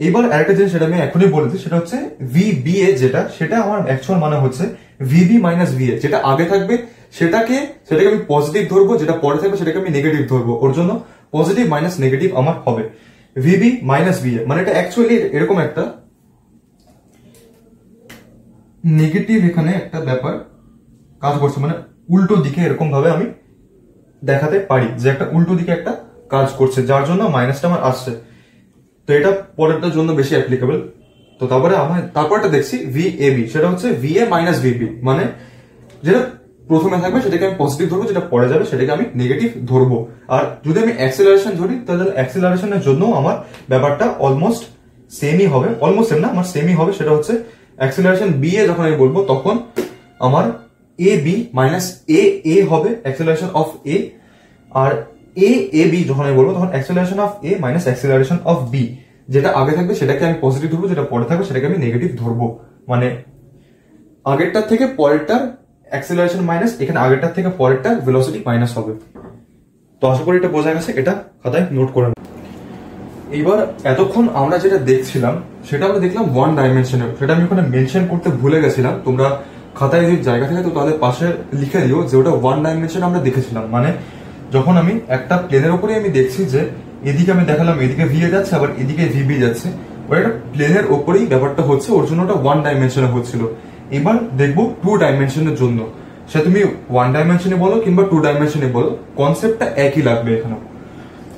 এবার আরেকটা জিনিস সেটা আমি এখনই বলেছি, সেটা হচ্ছে ভি বি এ যেটা, সেটা আমার অ্যাকচুয়াল মানে হচ্ছে V B minus V A, যেটা আগে থাকবে সেটাকে আমি পজিটিভ ধরবো, যেটা পরে থাকবে সেটাকে আমি নেগেটিভ ধরবো, ওর জন্য পজিটিভ মাইনাস নেগেটিভ আমার হবে V B minus V A. মানে এটা অ্যাকচুয়ালি এরকম একটা নেগেটিভ এখানে একটা ব্যাপার কাজ করছে, মানে উল্টো দিকে এরকম ভাবে আমি দেখাতে পারি যে একটা উল্টো দিকে একটা কাজ করছে, যার জন্য মাইনাসটা আমার আসছে। তো এটা পরেরটার জন্য বেশি অ্যাপ্লিকেবল। তো তারপরে তারপরটা দেখছি VAB, সেটা হচ্ছে VA মাইনাস VB, মানে যেটা প্রথমে থাকবে সেটাকে আমি পজিটিভ ধরবো, যেটা পরে যাবে সেটাকে আমি নেগেটিভ ধরবো। আর যদি আমি অ্যাক্সেলারেশন ধরি তাহলে অ্যাক্সেলারেশনের জন্য আমার ব্যাপারটা অলমোস্ট সেমই হবে, অলমোস্ট সেম না, আমার সেমই হবে। সেটা হচ্ছে অ্যাক্সেলারেশন BA যখন আমি বলবো তখন আমার AB মাইনাস AA হবে অ্যাক্সেলারেশন অফ A, আর AAB যখন আমি বলবো তখন acceleration of A minus acceleration of B, যেটা আগে থাকবে সেটাকে আমি পজিটিভ ধরবো, যেটা পরে থাকবে সেটাকে আমি নেগেটিভ ধরবো। মানে আগেরটার থেকে পরেরটার অ্যাক্সেলারেশন মাইনাস, এখানে আগেরটার থেকে পরেরটার ভেলোসিটি মাইনাস হবে। তো আশা করি এটা বোঝা গেছে, এটা খাতায় নোট করে নাও। এইবার এতক্ষণ আমরা যেটা দেখছিলাম সেটা আমরা দেখলাম ওয়ান ডাইমেনশনে, সেটা আমি ওখানে মেনশন করতে ভুলে গেছিলাম। তোমরা খাতায় যদি জায়গা থাকে তো তাহলে পাশে লিখে দিও যে ওটা ওয়ান ডাইমেনশন আমরা দেখেছিলাম। মানে যখন আমি একটা প্লেনের উপরে আমি দেখছি যে এদিকে আমি দেখালাম এদিকে VA যাচ্ছে, আবার এদিকে VB যাচ্ছে, ওটা একটা প্লেনের ওপরেই ব্যাপারটা হচ্ছে, ওর জন্য ওটা ওয়ান ডাইমেনশনে হচ্ছিল। এবার দেখবো টু ডাইমেনশনের জন্য, সে তুমি ওয়ান ডাইমেনশনে বলো কিংবা টু ডাইমেনশনে বলো, কনসেপ্টটা একই লাগবে এখানে।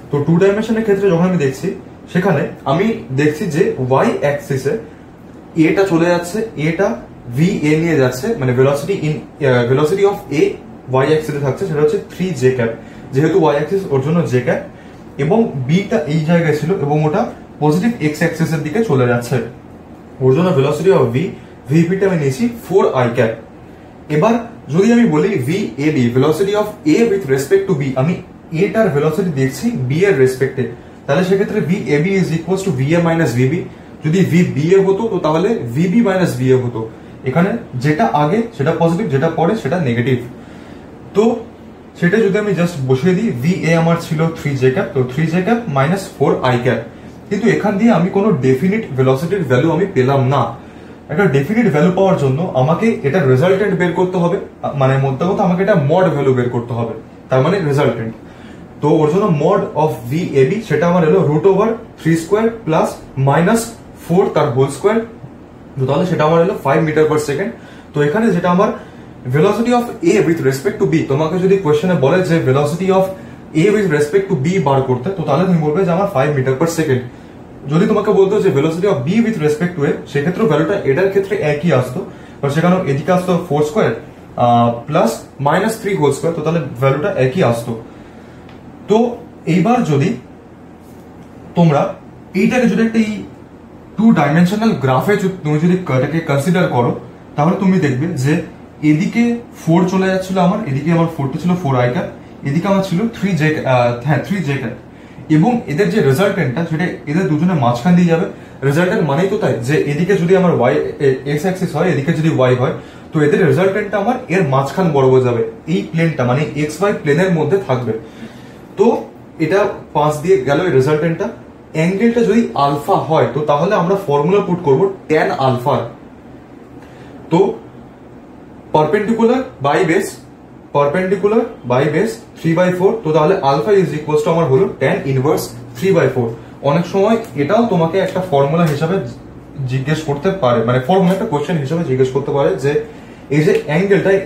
তো টু ডাইমেনশনের ক্ষেত্রে যখন আমি দেখছি সেখানে আমি দেখছি যে ওয়াই অ্যাক্সিসে এটা চলে যাচ্ছে, এটা VA নিয়ে যাচ্ছে, মানে ভেলোসিটি অফ A ওয়াই অ্যাক্সিসে থাকছে, সেটা হচ্ছে 3j ক্যাপ, যেহেতু ওয়াই অ্যাক্সিস ওর জন্য j ক্যাপ, এবং বিটা এই জায়গায় ছিল এবং ওটা পজিটিভ x অ্যাক্সিসের দিকে চলে যাচ্ছে, ওর জন্য ভেলোসিটি অফ VP টা আমি নিয়েছি 4i ক্যাপ। এবার যদি আমি বলি VAB velocity of A with respect two B, আমি A টার ভেলোসিটি দেখছি B এর রেসপেক্টে, তাহলে সেক্ষেত্রে VAB is equals two VA minus VB। যদি VBA হতো তো তাহলে VB মাইনাস VA হতো। এখানে যেটা আগে সেটা পজিটিভ, যেটা পরে সেটা নেগেটিভ। তো সেটা যদি আমি জাস্ট বসিয়ে দিই, VA আমার ছিল 3j ক্যাপ, তো 3j cap minus 4i cap. কিন্তু এখান দিয়ে আমি কোনো ডেফিনিট ভেলোসিটির ভ্যালু আমি পেলাম না। একটা ডেফিনিট ভ্যালু পাওয়ার জন্য আমাকে এটা রেজাল্টেন্ট বের করতে হবে, মানে মধ্যে কথা আমাকে এটা মড ভ্যালু বের করতে হবে, তার মানে রেজাল্টেন্ট। তো ওর জন্য মড অফ VAB সেটা আমার এলো √3 স্কোয়ার প্লাস মাইনাস 4 তার হোল স্কোয়ার, তাহলে সেটা আমার এলো 5 মিটার পার সেকেন্ড। তো এখানে যেটা আমার velocity of A with respect two B, তোমাকে যদি কোয়েশ্চেনে বলে যে velocity of A with respect two B বার করতে, তো তাহলে তুমি বলবে যে আমার 5 মিটার পার সেকেন্ড। যদি তোমাকে বলতো যে velocity of B with respect two A, সেক্ষেত্রে ভ্যালুটা এটার ক্ষেত্রে একই আসতো, কারণ সেখানে এদিকে আসতো 4 square plus minus 3 whole square, তো তাহলে ভ্যালুটা একই আসতো। তো এইবার যদি তোমরা এইটাকে যদি একটা টু ডাইমেনশনাল গ্রাফে তুমি যদি এটাকে কনসিডার করো, তাহলে তুমি দেখবে যে এদিকে 4 চলে যাচ্ছিল আমার, এদিকে আমার 4টা ছিল 4i ক্যাপ, এদিকে আমার ছিল 3j ক্যাপ, এবং এদের যে রেজাল্টেন্টটা সেটা এদের দুজনের মাঝখান দিয়ে যাবে। রেজাল্টেন্ট মানেই তো তাই যে এদিকে যদি আমার x অ্যাক্সিস হয়, এদিকে যদি y হয়, তো এদের রেজাল্টেন্টটা আমার এর মাঝখান বরাবর যাবে, এই প্লেনটা মানে xy প্লেনের মধ্যে থাকবে। তো এটা পাশ দিয়ে গেল এই রেজাল্টেন্টটা। অ্যাঙ্গেলটা যদি আলফা হয় তো তাহলে আমরা ফর্মুলা পুট করব tan আলফা। তো পারপেন্ডিকুলার বাই বেস 3/4, তো তাহলে আলফা ইজ ইকুয়ালস টু আমার হলো tan ইনভার্স 3/4। অনেক সময় এটাও তোমাকে একটা ফর্মুলা হিসাবে জিজ্ঞেস করতে পারে, মানে ফর্মুলা একটা কোশ্চেন হিসাবে জিজ্ঞেস করতে পারে যে এই যে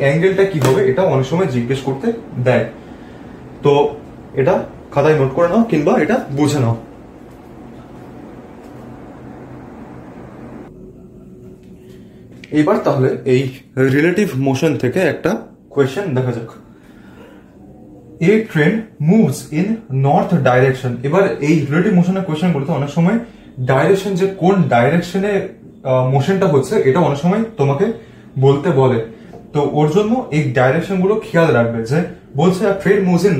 অ্যাঙ্গেলটা কি হবে, এটা অনেক সময় জিজ্ঞেস করতে দেয়। তো এটা খাতায় নোট করে নাও কিংবা এটা বুঝে নাও। এবার তাহলে এই রিলেটিভ মোশন থেকে একটা কোয়েশ্চেন দেখা যাক। A train moves in north direction. এবার এই রিলেটিভ মোশনের কোয়েশ্চেন গুলোতে অনেক সময় ডাইরেকশন, যে কোন ডাইরেকশনে মোশনটা হচ্ছে, এটা অনেক সময় তোমাকে বলতে বলে। তো ওর জন্য এই ডাইরেকশন গুলো খেয়াল রাখবে, যে বলছে train moves in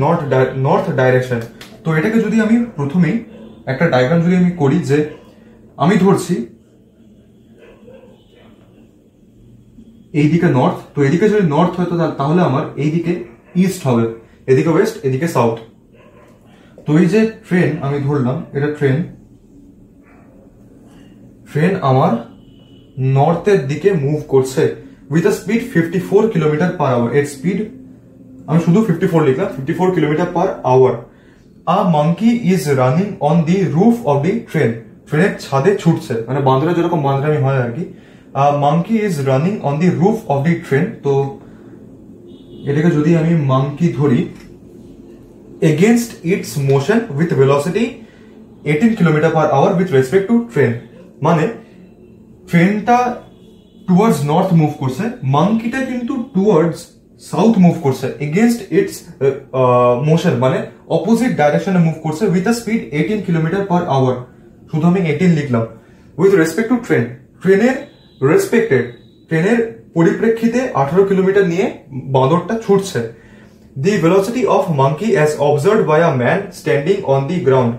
north direction. তো এটাকে যদি আমি প্রথমেই একটা ডায়াগ্রাম যদি আমি করি, যে আমি ধরছি এইদিকে নর্থ, তো এদিকে যদি নর্থ হয় তাহলে আমার এইদিকে ইস্ট হবে, এদিকে ওয়েস্ট, এদিকে সাউথ। তো এই যে ট্রেন আমি ধরলাম, এটা ট্রেন আমার নর্থের দিকে মুভ করছে with a speed 54 kilometre per hour. এর স্পিড আমি শুধু 54 লিখলাম, 54 kilometre per hour. A monkey is running on the roof of the train. ট্রেনের ছাদে ছুটছে, মানে বান্দরে যেরকম বান্দরামি হয় আর কি। Monkey is running on the roof of the train. তো এটাকে যদি আমি মাঙ্কি ধরি, against its motion with velocity 18 kilometre per hour with respect to train. মানে ট্রেনটা টুয়ার্ডস নর্থ মুভ করছে, মাঙ্কিটা কিন্তু টুয়ার্ডস সাউথ মুভ করছে এগেনস্ট ইটস মোশন, মানে অপোজিট ডাইরেকশনে মুভ করছে with a speed 18 kilometre per hour. শুধু আমি 18 লিখলাম। উইথ রেসপেক্ট টু ট্রেন, ট্রেনের পরিপ্রেক্ষিতে 18 কিলোমিটার নিয়ে বাঁদরটা ছুটছে। The velocity of monkey as observed by a man standing on the ground.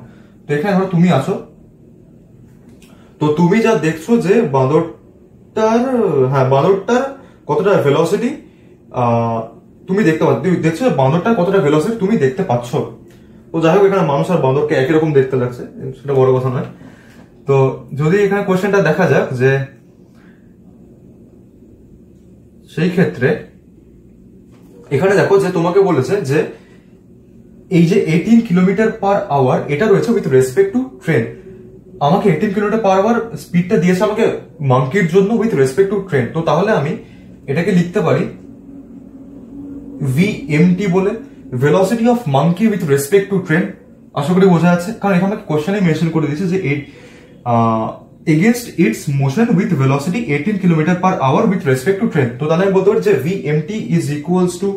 তো এখানে ধরো তুমি আছো, তো তুমি যা দেখছো যে বাঁদরটার কতটা ভেলোসিটি তুমি দেখতে পাচ্ছ, তুমি দেখছো বাঁদরটার কতটা ভেলোসিটি তুমি দেখতে পাচ্ছ। তো যাই হোক, এখানে মানুষ আর বাঁদরকে একই রকম দেখতে লাগছে, সেটা বড় কথা নয়। তো যদি এখানে কোশ্চেনটা দেখা যাক, যে সেই ক্ষেত্রে এখানে দেখো যে তোমাকে বলেছে যে এই যে 18 কিলোমিটার পার আওয়ার এটা রয়েছে উইথ রেসপেক্ট টু ট্রেন। আমাকে 18 কিলোমিটার পার আওয়ার স্পিডটা দিয়েছে আমাকে মাঙ্কির জন্য উইথ রেসপেক্ট টু ট্রেন। তো তাহলে আমি এটাকে লিখতে পারি VMT বলে, velocity of monkey with respect to train. আশা করি বোঝা যাচ্ছে, কারণ এখানে কোশ্চেনে মেনশন করে দিয়েছে যে against its motion with velocity 18 kilometre per hour with respect to train. তো তাহলে আমি বলতে পারি যে VMT is equals to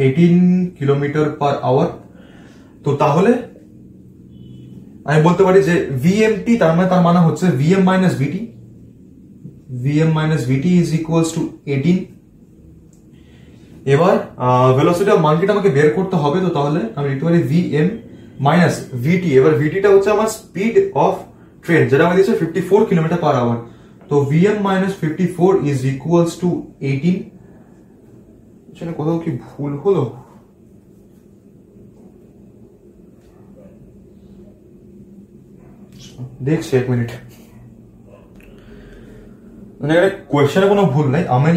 18 kilometre per hour. তো তাহলে আমি বলতে পারি যে VMT তার মানে হচ্ছে VM minus VT is equals to 18। এবার ভেলোসিটি অফ মাঙ্কিটা আমাকে বের করতে হবে, তো তাহলে আমি লিখতে পারি VM মাইনাস VT। এবার VTটা হচ্ছে আমার স্পিড অফ ট্রেন, যেটা আমি দিচ্ছি 54 কিলোমিটার পার আওয়ার। তো VM minus 54 is equals to 18। সেটা কোথাও কি ভুল হলো? দেখছি, এক মিনিট। মানে কোয়েশ্চেনে কোনো ভুল নাই, আমি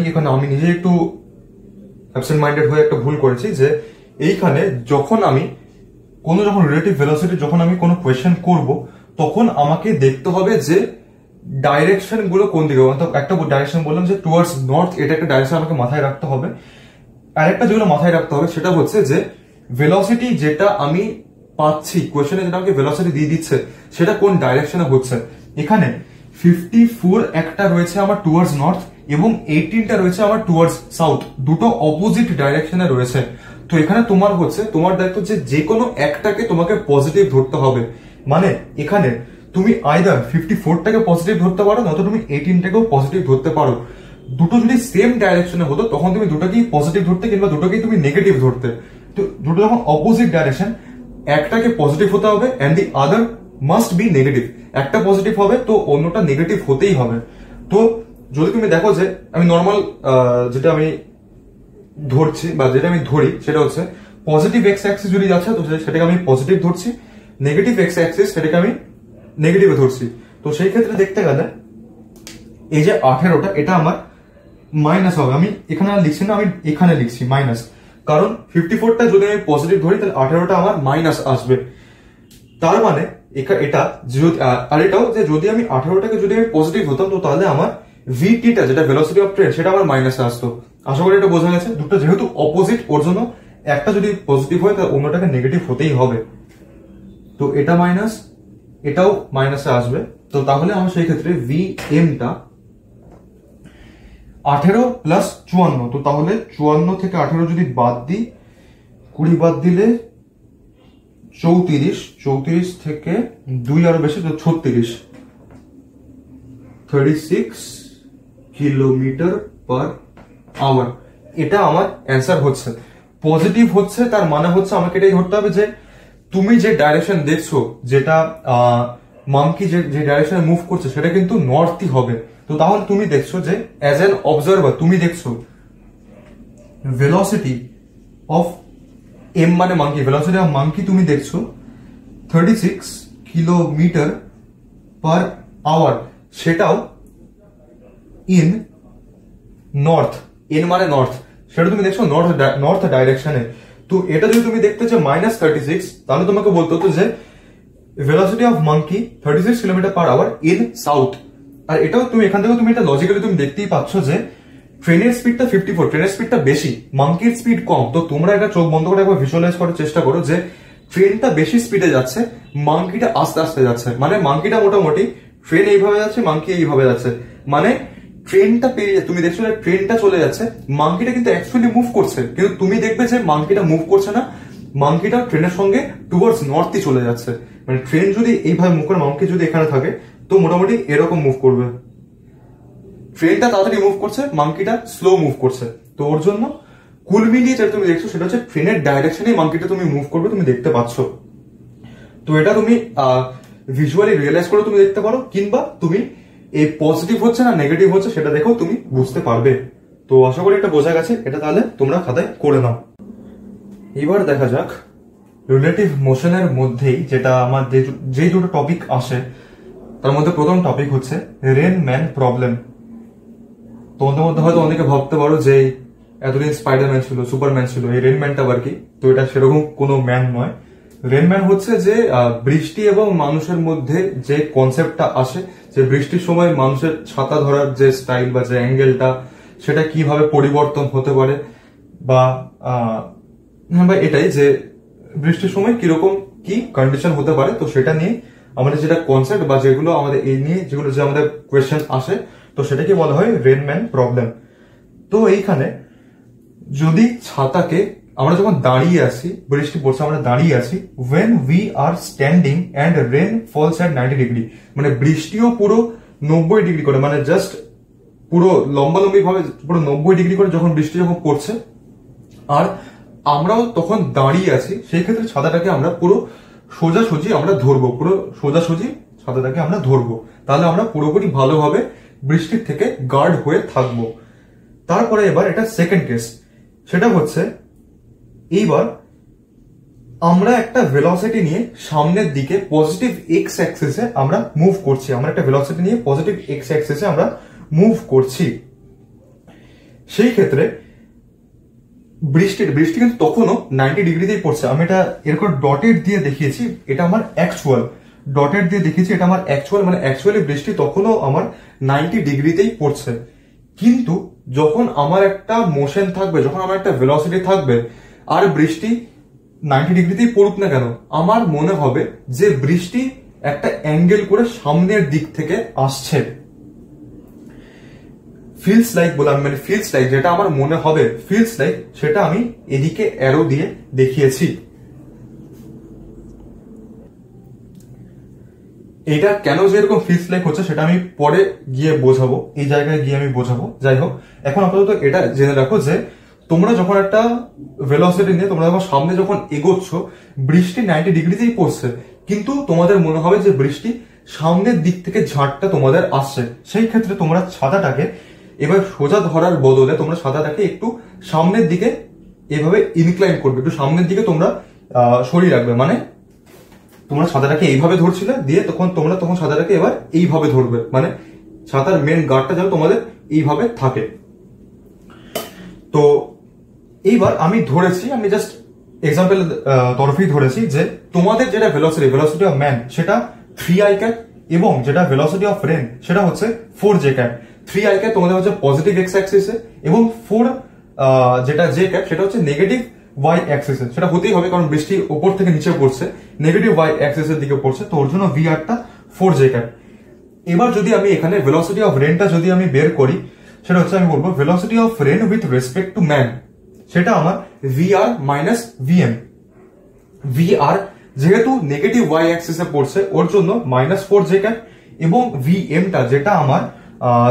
নিজে একটু অ্যাবসেন্ট মাইন্ডেড হয়ে একটা ভুল করেছি, যে এইখানে যখন রিলেটিভ ভেলোসিটি যখন আমি কোনো কোয়েশ্চেন করব, তখন আমাকে দেখতে হবে যে ডাইরেকশন গুলো কোন দিকে। একটা ডাইরেকশন বললাম যে টুয়ার্ডস নর্থ, এটা একটা ডাইরেকশন আমাকে মাথায় রাখতে হবে। আরেকটা যেগুলো মাথায় রাখতে হবে সেটা হচ্ছে যে ভেলোসিটি যেটা আমি পাচ্ছি কোয়েশ্চেনে, যেটা আমাকে ভেলোসিটি দিয়ে দিচ্ছে, সেটা কোন ডাইরেকশনে হচ্ছে। এখানে 54 একটা রয়েছে আমার টুয়ার্ডস নর্থ এবং 18টা রয়েছে আমার টুয়ার্ডস সাউথ, দুটো অপোজিট ডাইরেকশনে রয়েছে। তো এখানে তোমার দায়িত্ব যে কোনো একটাকে তোমাকে পজিটিভ ধরতে হবে। মানে এখানে তুমি আইদার 54টাকে পজিটিভ ধরতে পারো, নয়তো তুমি 18টাকেও পজিটিভ ধরতে পারো। দুটো যদি সেম ডাইরেকশনে হতো তখন তুমি দুটোকেই পজিটিভ ধরতে, কিংবা দুটোকেই তুমি নেগেটিভ ধরতে। তো দুটো যখন অপোজিট ডাইরেকশন, একটাকে পজিটিভ হতে হবে and the other must be negative. একটা পজিটিভ হবে তো অন্যটা নেগেটিভ হতেই হবে। তো যদি তুমি দেখো যে আমি নর্মাল যেটা আমি ধরছি বা যেটা আমি ধরি সেটা হচ্ছে পজিটিভ এক্স অ্যাক্সিস যদি যাচ্ছে তো সেটাকে আমি পজিটিভ ধরছি, নেগেটিভ এক্স অ্যাক্সিস সেটাকে আমি নেগেটিভে ধরছি। তো সেই ক্ষেত্রে দেখতে গেলে এই যে 18টা এটা আমার মাইনাস হবে। আমি এখানে লিখছি না, আমি এখানে লিখছি মাইনাস, কারণ 54টা যদি আমি পজিটিভ ধরি তাহলে 18টা আমার মাইনাস আসবে। তার মানে এটা আর এটাও যে যদি আমি 18টাকে যদি আমি পজিটিভ হতাম তো তাহলে আমার VTটা যেটা ভেলোসিটি অফ ট্রেন সেটা আমার মাইনাসে আসতো। আশা করি এটা বোঝা গেছে। দুটো যেহেতু অপোজিট, ওর জন্য একটা যদি পজিটিভ হয় তাহলে অন্যটাকে নেগেটিভ হতেই হবে। তো এটা মাইনাস, এটাও মাইনাসে আসবে। তো তাহলে আমার সেই ক্ষেত্রে VMটা 18 প্লাস 54। তো তাহলে 54 থেকে 18 যদি বাদ দিই, 20 বাদ দিলে 34 থেকে 2 আরো বেশি, তো 36 কিলোমিটার পার আওয়ার। এটা আমার অ্যান্সার হচ্ছে। পজিটিভ হচ্ছে তার মানে হচ্ছে আমাকে এটাই ধরতে হবে যে তুমি যে ডাইরেকশন দেখছো, যেটা মাঙ্কি যে ডাইরেকশনে মুভ করছে সেটা কিন্তু নর্থই হবে। তো তাহলে তুমি দেখছো যে অ্যাজ অ্যান অবজারভার তুমি দেখছো ভেলোসিটি অফ এম মানে মাঙ্কি, ভেলোসিটি অফ মাঙ্কি তুমি দেখছো 36 কিলোমিটার পার আওয়ার, সেটাও ইন নর্থ। এন মানে নর্থ, সেটা তুমি দেখছো নর্থ ডাইরেকশনে। তো এটা যদি তুমি দেখতে চাও -36, তাহলে তোমাকে বলতে হতো যে velocity of monkey 36 kilometre per hour in south. আর এটাও তুমি এখান থেকে তুমি এটা লজিক্যালি তুমি দেখতেই পাচ্ছ যে ট্রেনের স্পিডটা 54, ট্রেনের স্পিডটা বেশি, মাঙ্কির স্পিড কম। তো তোমরা এটা চোখ বন্ধ করে একবার ভিজুয়ালাইজ করার চেষ্টা করো যে ট্রেনটা বেশি স্পিডে যাচ্ছে, মাঙ্কিটা আস্তে আস্তে যাচ্ছে। মানে মাঙ্কিটা মোটামুটি ট্রেন এইভাবে যাচ্ছে, মাঙ্কি এইভাবে যাচ্ছে, মানে ট্রেনটা পেরিয়ে তুমি দেখছো যে ট্রেনটা চলে যাচ্ছে, মাঙ্কিটা কিন্তু অ্যাকচুয়ালি মুভ করছে, কিন্তু তুমি দেখবে যে মাঙ্কিটা মুভ করছে না, মাঙ্কিটা ট্রেনের সঙ্গে টুয়ার্ডস নর্থই চলে যাচ্ছে। মানে ট্রেন যদি এইভাবে মুভ করে, মাঙ্কি যদি এখানে থাকে তো মোটামুটি এরকম মুভ করবে। ট্রেনটা তাড়াতাড়ি মুভ করছে, মাঙ্কিটা স্লো মুভ করছে। তো ওর জন্য কুল মিলিয়ে যেটা তুমি দেখছো সেটা হচ্ছে ট্রেনের ডাইরেকশনেই মাঙ্কিটা তুমি মুভ করবে, তুমি দেখতে পাচ্ছ। তো এটা তুমি ভিজুয়ালি রিয়েলাইজ করে তুমি দেখতে পারো, কিংবা তুমি এই পজিটিভ হচ্ছে না নেগেটিভ হচ্ছে সেটা দেখেও তুমি বুঝতে পারবে। তো আশা করি এটা বোঝা গেছে, এটা তাহলে তোমরা খাতায় করে নাও। এবার দেখা যাক রিলেটিভ মোশনের মধ্যেই যেটা আমার যে দুটো টপিক আসে তার মধ্যে প্রথম টপিক হচ্ছে রেন ম্যান প্রবলেম। তোমাদের মধ্যে হয়তো অনেকে ভাবতে পারো যে এতদিন স্পাইডারম্যান ছিল, সুপারম্যান ছিল, এই রেনম্যানটা আবার কি? তো এটা সেরকম কোনো ম্যান নয়। রেনম্যান হচ্ছে যে বৃষ্টি এবং মানুষের মধ্যে যে কনসেপ্টটা আসে, যে বৃষ্টির সময় মানুষের ছাতা ধরার যে স্টাইল বা যে অ্যাঙ্গেলটা সেটা কিভাবে পরিবর্তন হতে পারে, বা এটাই যে বৃষ্টির সময় কিরকম কি কন্ডিশন হতে পারে। তো সেটা নিয়ে আমাদের যেটা কনসেপ্ট বা যেগুলো আমাদের এই নিয়ে যেগুলো যে আমাদের কোয়েশ্চেন আসে, তো সেটাকে বলা হয় রেনম্যান প্রবলেম। তো এইখানে যদি ছাতাকে আমরা যখন দাঁড়িয়ে আছি, বৃষ্টি পড়ছে, আমরা দাঁড়িয়ে আছি, when we are standing and rain falls at 90 degree, মানে বৃষ্টিও পুরো 90 ডিগ্রি করে, মানে জাস্ট পুরো লম্বালম্বি ভাবে পুরো 90 ডিগ্রি করে যখন বৃষ্টি যখন পড়ছে, আর আমরাও তখন দাঁড়িয়ে আছি, সেই ক্ষেত্রে ছাতাটাকে আমরা পুরো সোজাসুজি আমরা ধরবো, পুরো সোজাসুজি ছাতাটাকে আমরা ধরবো, তাহলে আমরা পুরোপুরি ভালোভাবে বৃষ্টির থেকে গার্ড হয়ে থাকবো। তারপরে এবার এটা সেকেন্ড কেস, সেটা হচ্ছে এইবার আমরা একটা ভেলোসিটি নিয়ে সামনের দিকে পজিটিভ এক্স অ্যাক্সিসে আমরা মুভ করছি, আমরা একটা ভেলোসিটি নিয়ে পজিটিভ এক্স অ্যাক্সিসে আমরা মুভ করছি। সেই ক্ষেত্রে বৃষ্টি কিন্তু তখনও 90 ডিগ্রিতেই পড়ছে। আমি এটা এরকম ডটেড দিয়ে দেখিয়েছি, এটা আমার অ্যাকচুয়াল, ডটেড দিয়ে দেখিয়েছি এটা আমার অ্যাকচুয়াল, মানে অ্যাকচুয়ালি বৃষ্টি তখনও আমার 90 ডিগ্রিতেই পড়ছে। কিন্তু যখন আমার একটা মোশন থাকবে, যখন আমার একটা ভেলোসিটি থাকবে, আর বৃষ্টি 90 ডিগ্রিতেই পড়ুক না কেন, আমার মনে হবে যে বৃষ্টি একটা অ্যাঙ্গেল করে সামনের দিক থেকে আসছে। ফিলস লাইক বলে আমি, মানে ফিলস লাইক যেটা আমার মনে হবে, ফিলস লাইক সেটা আমি এদিকে অ্যারো দিয়ে দেখিয়েছি। এটা কেন যে এরকম ফিলস লাইক হচ্ছে সেটা আমি পরে গিয়ে বোঝাবো, এই জায়গায় গিয়ে আমি বোঝাবো। যাই হোক, এখন আপাতত এটা জেনে রাখো যে তোমরা যখন একটা ভেলোসিটি নিয়ে তোমরা যখন সামনে যখন এগোচ্ছ, বৃষ্টি 90 ডিগ্রিতেই পড়ছে, কিন্তু তোমাদের মনে হবে যে বৃষ্টি সামনের দিক থেকে ঝাড়টা তোমাদের আসছে। সেই ক্ষেত্রে তোমরা ছাতাটাকে এবার সোজা ধরার বদলে তোমরা ছাতাটাকে একটু সামনের দিকে এভাবে ইনক্লাইন করবে, একটু সামনের দিকে তোমরা সরিয়ে রাখবে। মানে তোমরা ছাতাটাকে এইভাবে ধরছিলে, দিয়ে তোমরা তখন ছাতাটাকে এবার এইভাবে ধরবে, মানে ছাতার মেন গার্ডটা যেন তোমাদের এইভাবে থাকে। তো এইবার আমি ধরেছি, আমি জাস্ট এক্সাম্পল তরফেই ধরেছি যে তোমাদের যেটা ভেলোসিটি অফ ম্যান সেটা 3i ক্যাপ, এবং যেটা ভেলোসিটি অফ রেন সেটা হচ্ছে 4j ক্যাপ। 3i ক্যাপ তোমাদের হচ্ছে পজিটিভ এক্স অ্যাক্সিসে, এবং 4 যেটা j ক্যাপ সেটা হচ্ছে নেগেটিভ ওয়াই অ্যাক্সিসে। সেটা হতেই হবে কারণ বৃষ্টি উপর থেকে নিচে পড়ছে, নেগেটিভ ওয়াই অ্যাক্সিসের দিকে পড়ছে, তো ওর জন্য ভিআরটা 4j ক্যাপ। এবার যদি আমি এখানে ভেলোসিটি অফ রেনটা যদি আমি বের করি, সেটা হচ্ছে আমি বলবো velocity of rain with respect to man, সেটা আমার ভিআর মাইনাস ভিএম। ভিআর যেহেতু নেগেটিভ ওয়াই অ্যাক্সিসে পড়ছে ওর জন্য -4j ক্যাপ, এবং ভিএমটা যেটা আমার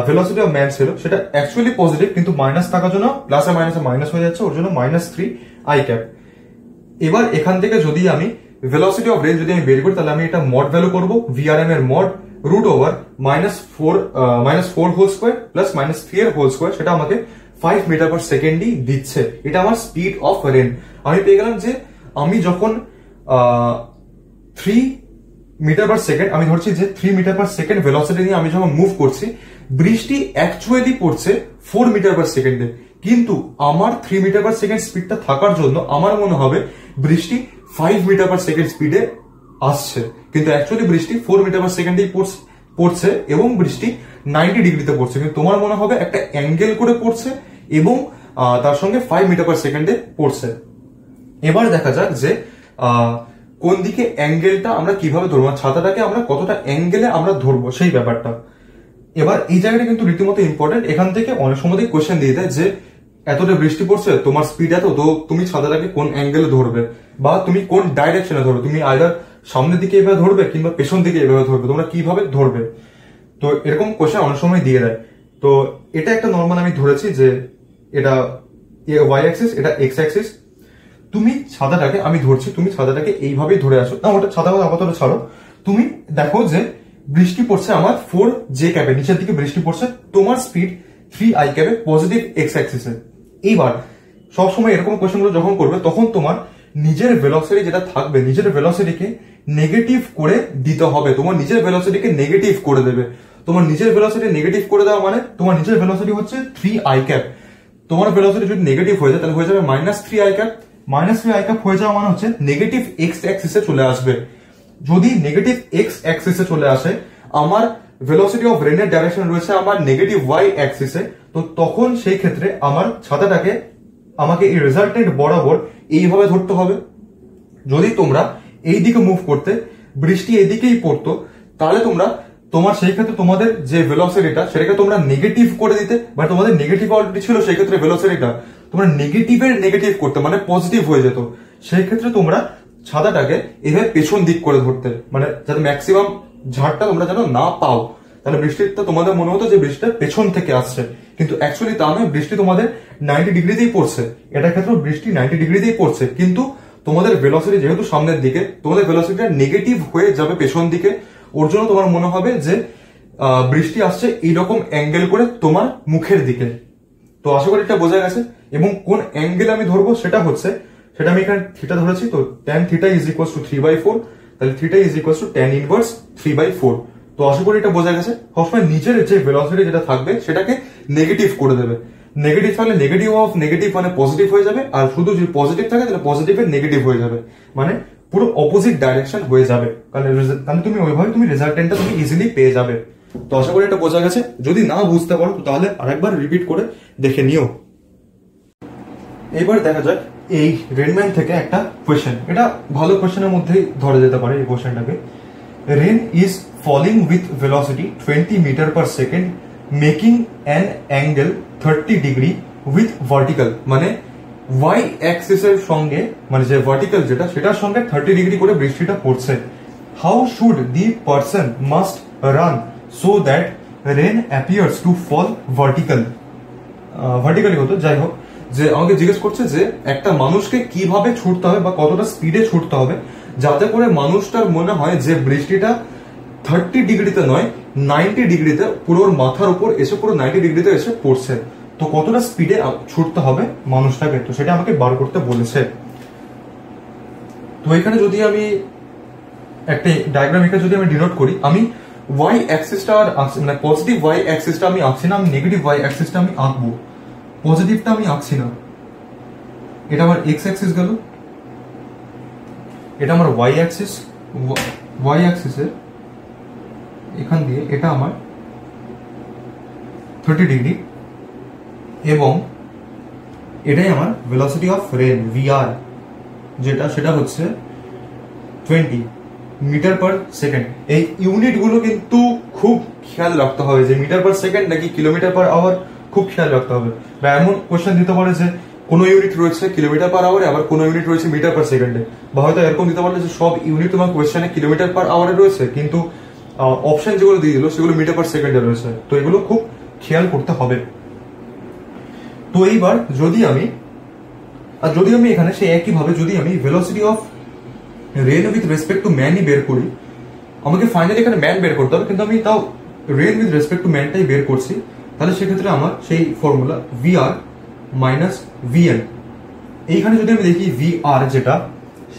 ভেলোসিটি অফ ম্যান ছিল সেটা অ্যাকচুয়ালি পজিটিভ, কিন্তু মাইনাস থাকার জন্য প্লাসে মাইনাসে মাইনাস হয়ে যাচ্ছে, ওর জন্য -3i ক্যাপ। এবার এখান থেকে যদি আমি ভেলোসিটি অফ রেন যদি আমি বের করি, তাহলে আমি এটা মড ভ্যালু করবো, ভিআরএম এর mod root over -4 whole square plus -3 এর হোল স্কোয়ার, সেটা আমাকে 5 মিটার পার সেকেন্ডই দিচ্ছে। এটা আমার স্পিড অফ রেন। আমি পেয়ে গেলাম যে আমি যখন 3 মিটার পার সেকেন্ড, আমি ধরছি যে 3 মিটার পার সেকেন্ড ভেলোসিটি নিয়ে আমি যখন মুভ করছি, বৃষ্টি অ্যাকচুয়ালি পড়ছে 4 মিটার পার সেকেন্ডে, কিন্তু আমার 3 মিটার পার সেকেন্ড স্পিডটা থাকার জন্য আমার মনে হবে বৃষ্টি 5 মিটার পার সেকেন্ড স্পিডে আসছে, কিন্তু অ্যাকচুয়ালি বৃষ্টি 4 মিটার পার সেকেন্ডেই পড়ছে এবং বৃষ্টি 90 ডিগ্রিতে পড়ছে, কিন্তু তোমার মনে হবে একটা অ্যাঙ্গেল করে পড়ছে এবং তার সঙ্গে 5 মিটার পার সেকেন্ডে পড়ছে। এবার দেখা যাক যে কোন দিকে অ্যাঙ্গেলটা আমরা কিভাবে ধরবো, ছাতাটাকে আমরা কতটা অ্যাঙ্গেলে আমরা ধরবো সেই ব্যাপারটা। এবার এই জায়গাটা কিন্তু রীতিমতো ইম্পর্টেন্ট। এখান থেকে অনেক সময় কোয়েশ্চেন দিয়ে দেয় যে এতটা বৃষ্টি পড়ছে, তোমার স্পিড এত, তো তুমি ছাতাটাকে কোন অ্যাঙ্গেলে ধরবে বা তুমি কোন ডাইরেকশনে ধরবে, তুমি আইদার সামনের দিকে এভাবে ধরবে কিংবা পেছন দিকে এভাবে ধরবে, তোমরা কিভাবে ধরবে। তো এরকম কোয়েশ্চেন অনেক সময় দিয়ে দেয়। তো এটা একটা নর্মাল আমি ধরেছি যে এটা ওয়াই অ্যাক্সিস, এটা এক্স অ্যাক্সিস। তুমি ছাতাটাকে আমি ধরছি, তুমি ছাতাটাকে এইভাবেই ধরে আসো না, ওটা ছাতা আপাতত ছাড়ো। তুমি দেখো যে বৃষ্টি পড়ছে আমার 4j ক্যাপে, নিচের দিকে বৃষ্টি পড়ছে, তোমার স্পিড 3i ক্যাপে পজিটিভ এক্স অ্যাক্সিসে। এইবার সবসময় এরকম কোয়েশ্চেন গুলো যখন করবে তখন তোমার নিজের ভেলোসিটি যেটা থাকবে, নিজের ভেলোসিটিকে নেগেটিভ করে দিতে হবে। তোমার নিজের ভেলোসিটিকে নেগেটিভ করে দেবে। তোমার নিজের ভেলোসিটি নেগেটিভ করে দেওয়া মানে তোমার নিজের ভেলোসিটি হচ্ছে 3i ক্যাপ। তোমার ভেলোসিটি যদি নেগেটিভ হয়ে যায় তাহলে হয়ে যাবে -3i ক্যাপ। -3i ক্যাপ হয়ে যাওয়া মানে হচ্ছে নেগেটিভ এক্স অ্যাক্সিসে চলে আসবে। যদি নেগেটিভ এক্স অ্যাক্সিসে চলে আসে, আমার ভেলোসিটি অফ রেনের ডাইরেকশন রয়েছে আমার নেগেটিভ ওয়াই অ্যাক্সিসে, তো তখন সেই ক্ষেত্রে আমার ছাতাটাকে আমাকে এই রেজাল্টেন্ট বরাবর এইভাবে ধরতে হবে। যদি তোমরা এই দিকে মুভ করতে, বৃষ্টি এদিকেই পড়তো, তাহলে তোমরা তোমার সেই ক্ষেত্রে তোমাদের যে ভেলোসিটিটা সেটাকে তোমরা নেগেটিভ করে দিতে, বা তোমাদের নেগেটিভ অলরেডি ছিল সেই ক্ষেত্রে ভেলোসিটিটা তোমরা নেগেটিভের নেগেটিভ করতে, মানে পজিটিভ হয়ে যেত। সেই ক্ষেত্রে তোমরা ছাতাটাকে এভাবে পেছন দিক করে ধরতে, মানে যাতে ম্যাক্সিমাম ঝাড়টা তোমরা যেন না পাও। তাহলে বৃষ্টিটা তোমাদের মনে হতো যে বৃষ্টিটা পেছন থেকে আসছে, কিন্তু অ্যাকচুয়ালি তা নয়, বৃষ্টি তোমাদের 90 ডিগ্রিতেই পড়ছে। এটার ক্ষেত্রে বৃষ্টি 90 ডিগ্রিতেই পড়ছে, কিন্তু তোমাদের ভেলোসিটি যেহেতু সামনের দিকে, তোমাদের ভেলোসিটিটা নেগেটিভ হয়ে যাবে পেছন দিকে। ওর জন্য তোমার মনে হবে যে বৃষ্টি আসছে এইরকম অ্যাঙ্গেল করে তোমার মুখের দিকে। তো আশা করি এটা বোঝা গেছে। এবং কোন অ্যাঙ্গেল আমি ধরবো সেটা আমি এখানে থিটা ধরেছি, তো tan theta is equals two 3/4, তাহলে theta is equals to tan inverse 3/4। তো আশা করি এটা বোঝা গেছে। সবসময় নিচের যে ভেলোসিটি যেটা থাকবে সেটাকে নেগেটিভ করে দেবে। নেগেটিভ থাকলে নেগেটিভ অফ নেগেটিভ মানে পজিটিভ হয়ে যাবে, আর শুধু যদি পজিটিভ থাকে তাহলে পজিটিভের নেগেটিভ হয়ে যাবে, মানে পুরো অপোজিট ডাইরেকশন হয়ে যাবে। তাহলে তুমি ওইভাবে তুমি রেজাল্টেন্টটা তুমি ইজিলি পেয়ে যাবে। তো আশা করি এটা বোঝা গেছে। যদি না বুঝতে পারো তাহলে আরেকবার রিপিট করে দেখে নিও। এবার দেখা যাক এই রেনম্যান থেকে একটা কোয়েশ্চেন। এটা ভালো কোয়েশ্চেনের মধ্যেই ধরা যেতে পারে এই কোয়েশ্চেনটাকে। Rain is falling with velocity 20 metre per second, making an angle 30 degree with vertical, মানে ওয়াই অ্যাক্সিসের সঙ্গে, মানে যে ভার্টিক্যাল যেটা সেটার সঙ্গে 30 ডিগ্রি করে বৃষ্টিটা পড়ছে। How should the person must run so that rain appears to fall vertically হতো। যাই হোক, যে আমাকে জিজ্ঞেস করছে যে একটা মানুষকে কিভাবে ছুটতে হবে বা কতটা স্পিডে ছুটতে হবে যাতে করে মানুষটার মনে হয় যে বৃষ্টিটা 30 ডিগ্রিতে নয় 90 ডিগ্রিতে পুরো মাথার উপর এসে পুরো 90 ডিগ্রিতে এসে পড়ছে। তো কতটা স্পিডে ছুটতে হবে মানুষটাকে, তো সেটা আমাকে বার করতে বলেছে। তো এখানে যদি আমি একটা ডায়াগ্রাম এখানে যদি আমি ডিনোট করি, আমি ওয়াই অ্যাক্সিসটা আর মানে পজিটিভ ওয়াই অ্যাক্সিসটা আমি আঁকছি না, আমি নেগেটিভ ওয়াই অ্যাক্সিসটা আমি আঁকবো, পজিটিভটা আমি আঁকছি না। এটা আমার এক্স অ্যাক্সিস গেল, এটা আমার ওয়াই অ্যাক্সিস, ওয়াই অ্যাক্সিসের এখান দিয়ে এটা আমার 30 ডিগ্রি, এবং এটাই আমার ভেলোসিটি অফ রেন ভিআর, যেটা সেটা হচ্ছে 20 মিটার পার সেকেন্ড। এই ইউনিট গুলো কিন্তু খুব খেয়াল রাখতে হবে যে মিটার পার সেকেন্ড নাকি কিলোমিটার পার আওয়ার, খুব খেয়াল রাখতে হবে। বা এমন কোয়েশ্চেন দিতে পারে যে কোনো ইউনিট রয়েছে কিলোমিটার পার আওয়ারে, আবার কোনো ইউনিট রয়েছে মিটার পার সেকেন্ডে, বা হয়তো এরকম দিতে পারলে যে সব ইউনিট তোমার কোয়েশ্চেনে কিলোমিটার পার আওয়ারে রয়েছে, কিন্তু অপশন যেগুলো দিয়ে দিল সেগুলো মিটার পার সেকেন্ডে রয়েছে। তো এগুলো খুব খেয়াল করতে হবে। তো এইবার যদি আমি এখানে সেই একই ভাবে যদি আমি velocity of rain with respect to ম্যানই বের করি, আমাকে ফাইনালি এখানে ম্যান বের করতে হবে, কিন্তু আমি তাও রেন উইথ রেসপেক্ট টু ম্যানটাই বের করছি। তাহলে সেক্ষেত্রে আমার সেই ফর্মুলা ভিআর মাইনাস ভিএন। এইখানে যদি আমি দেখি ভিআর যেটা,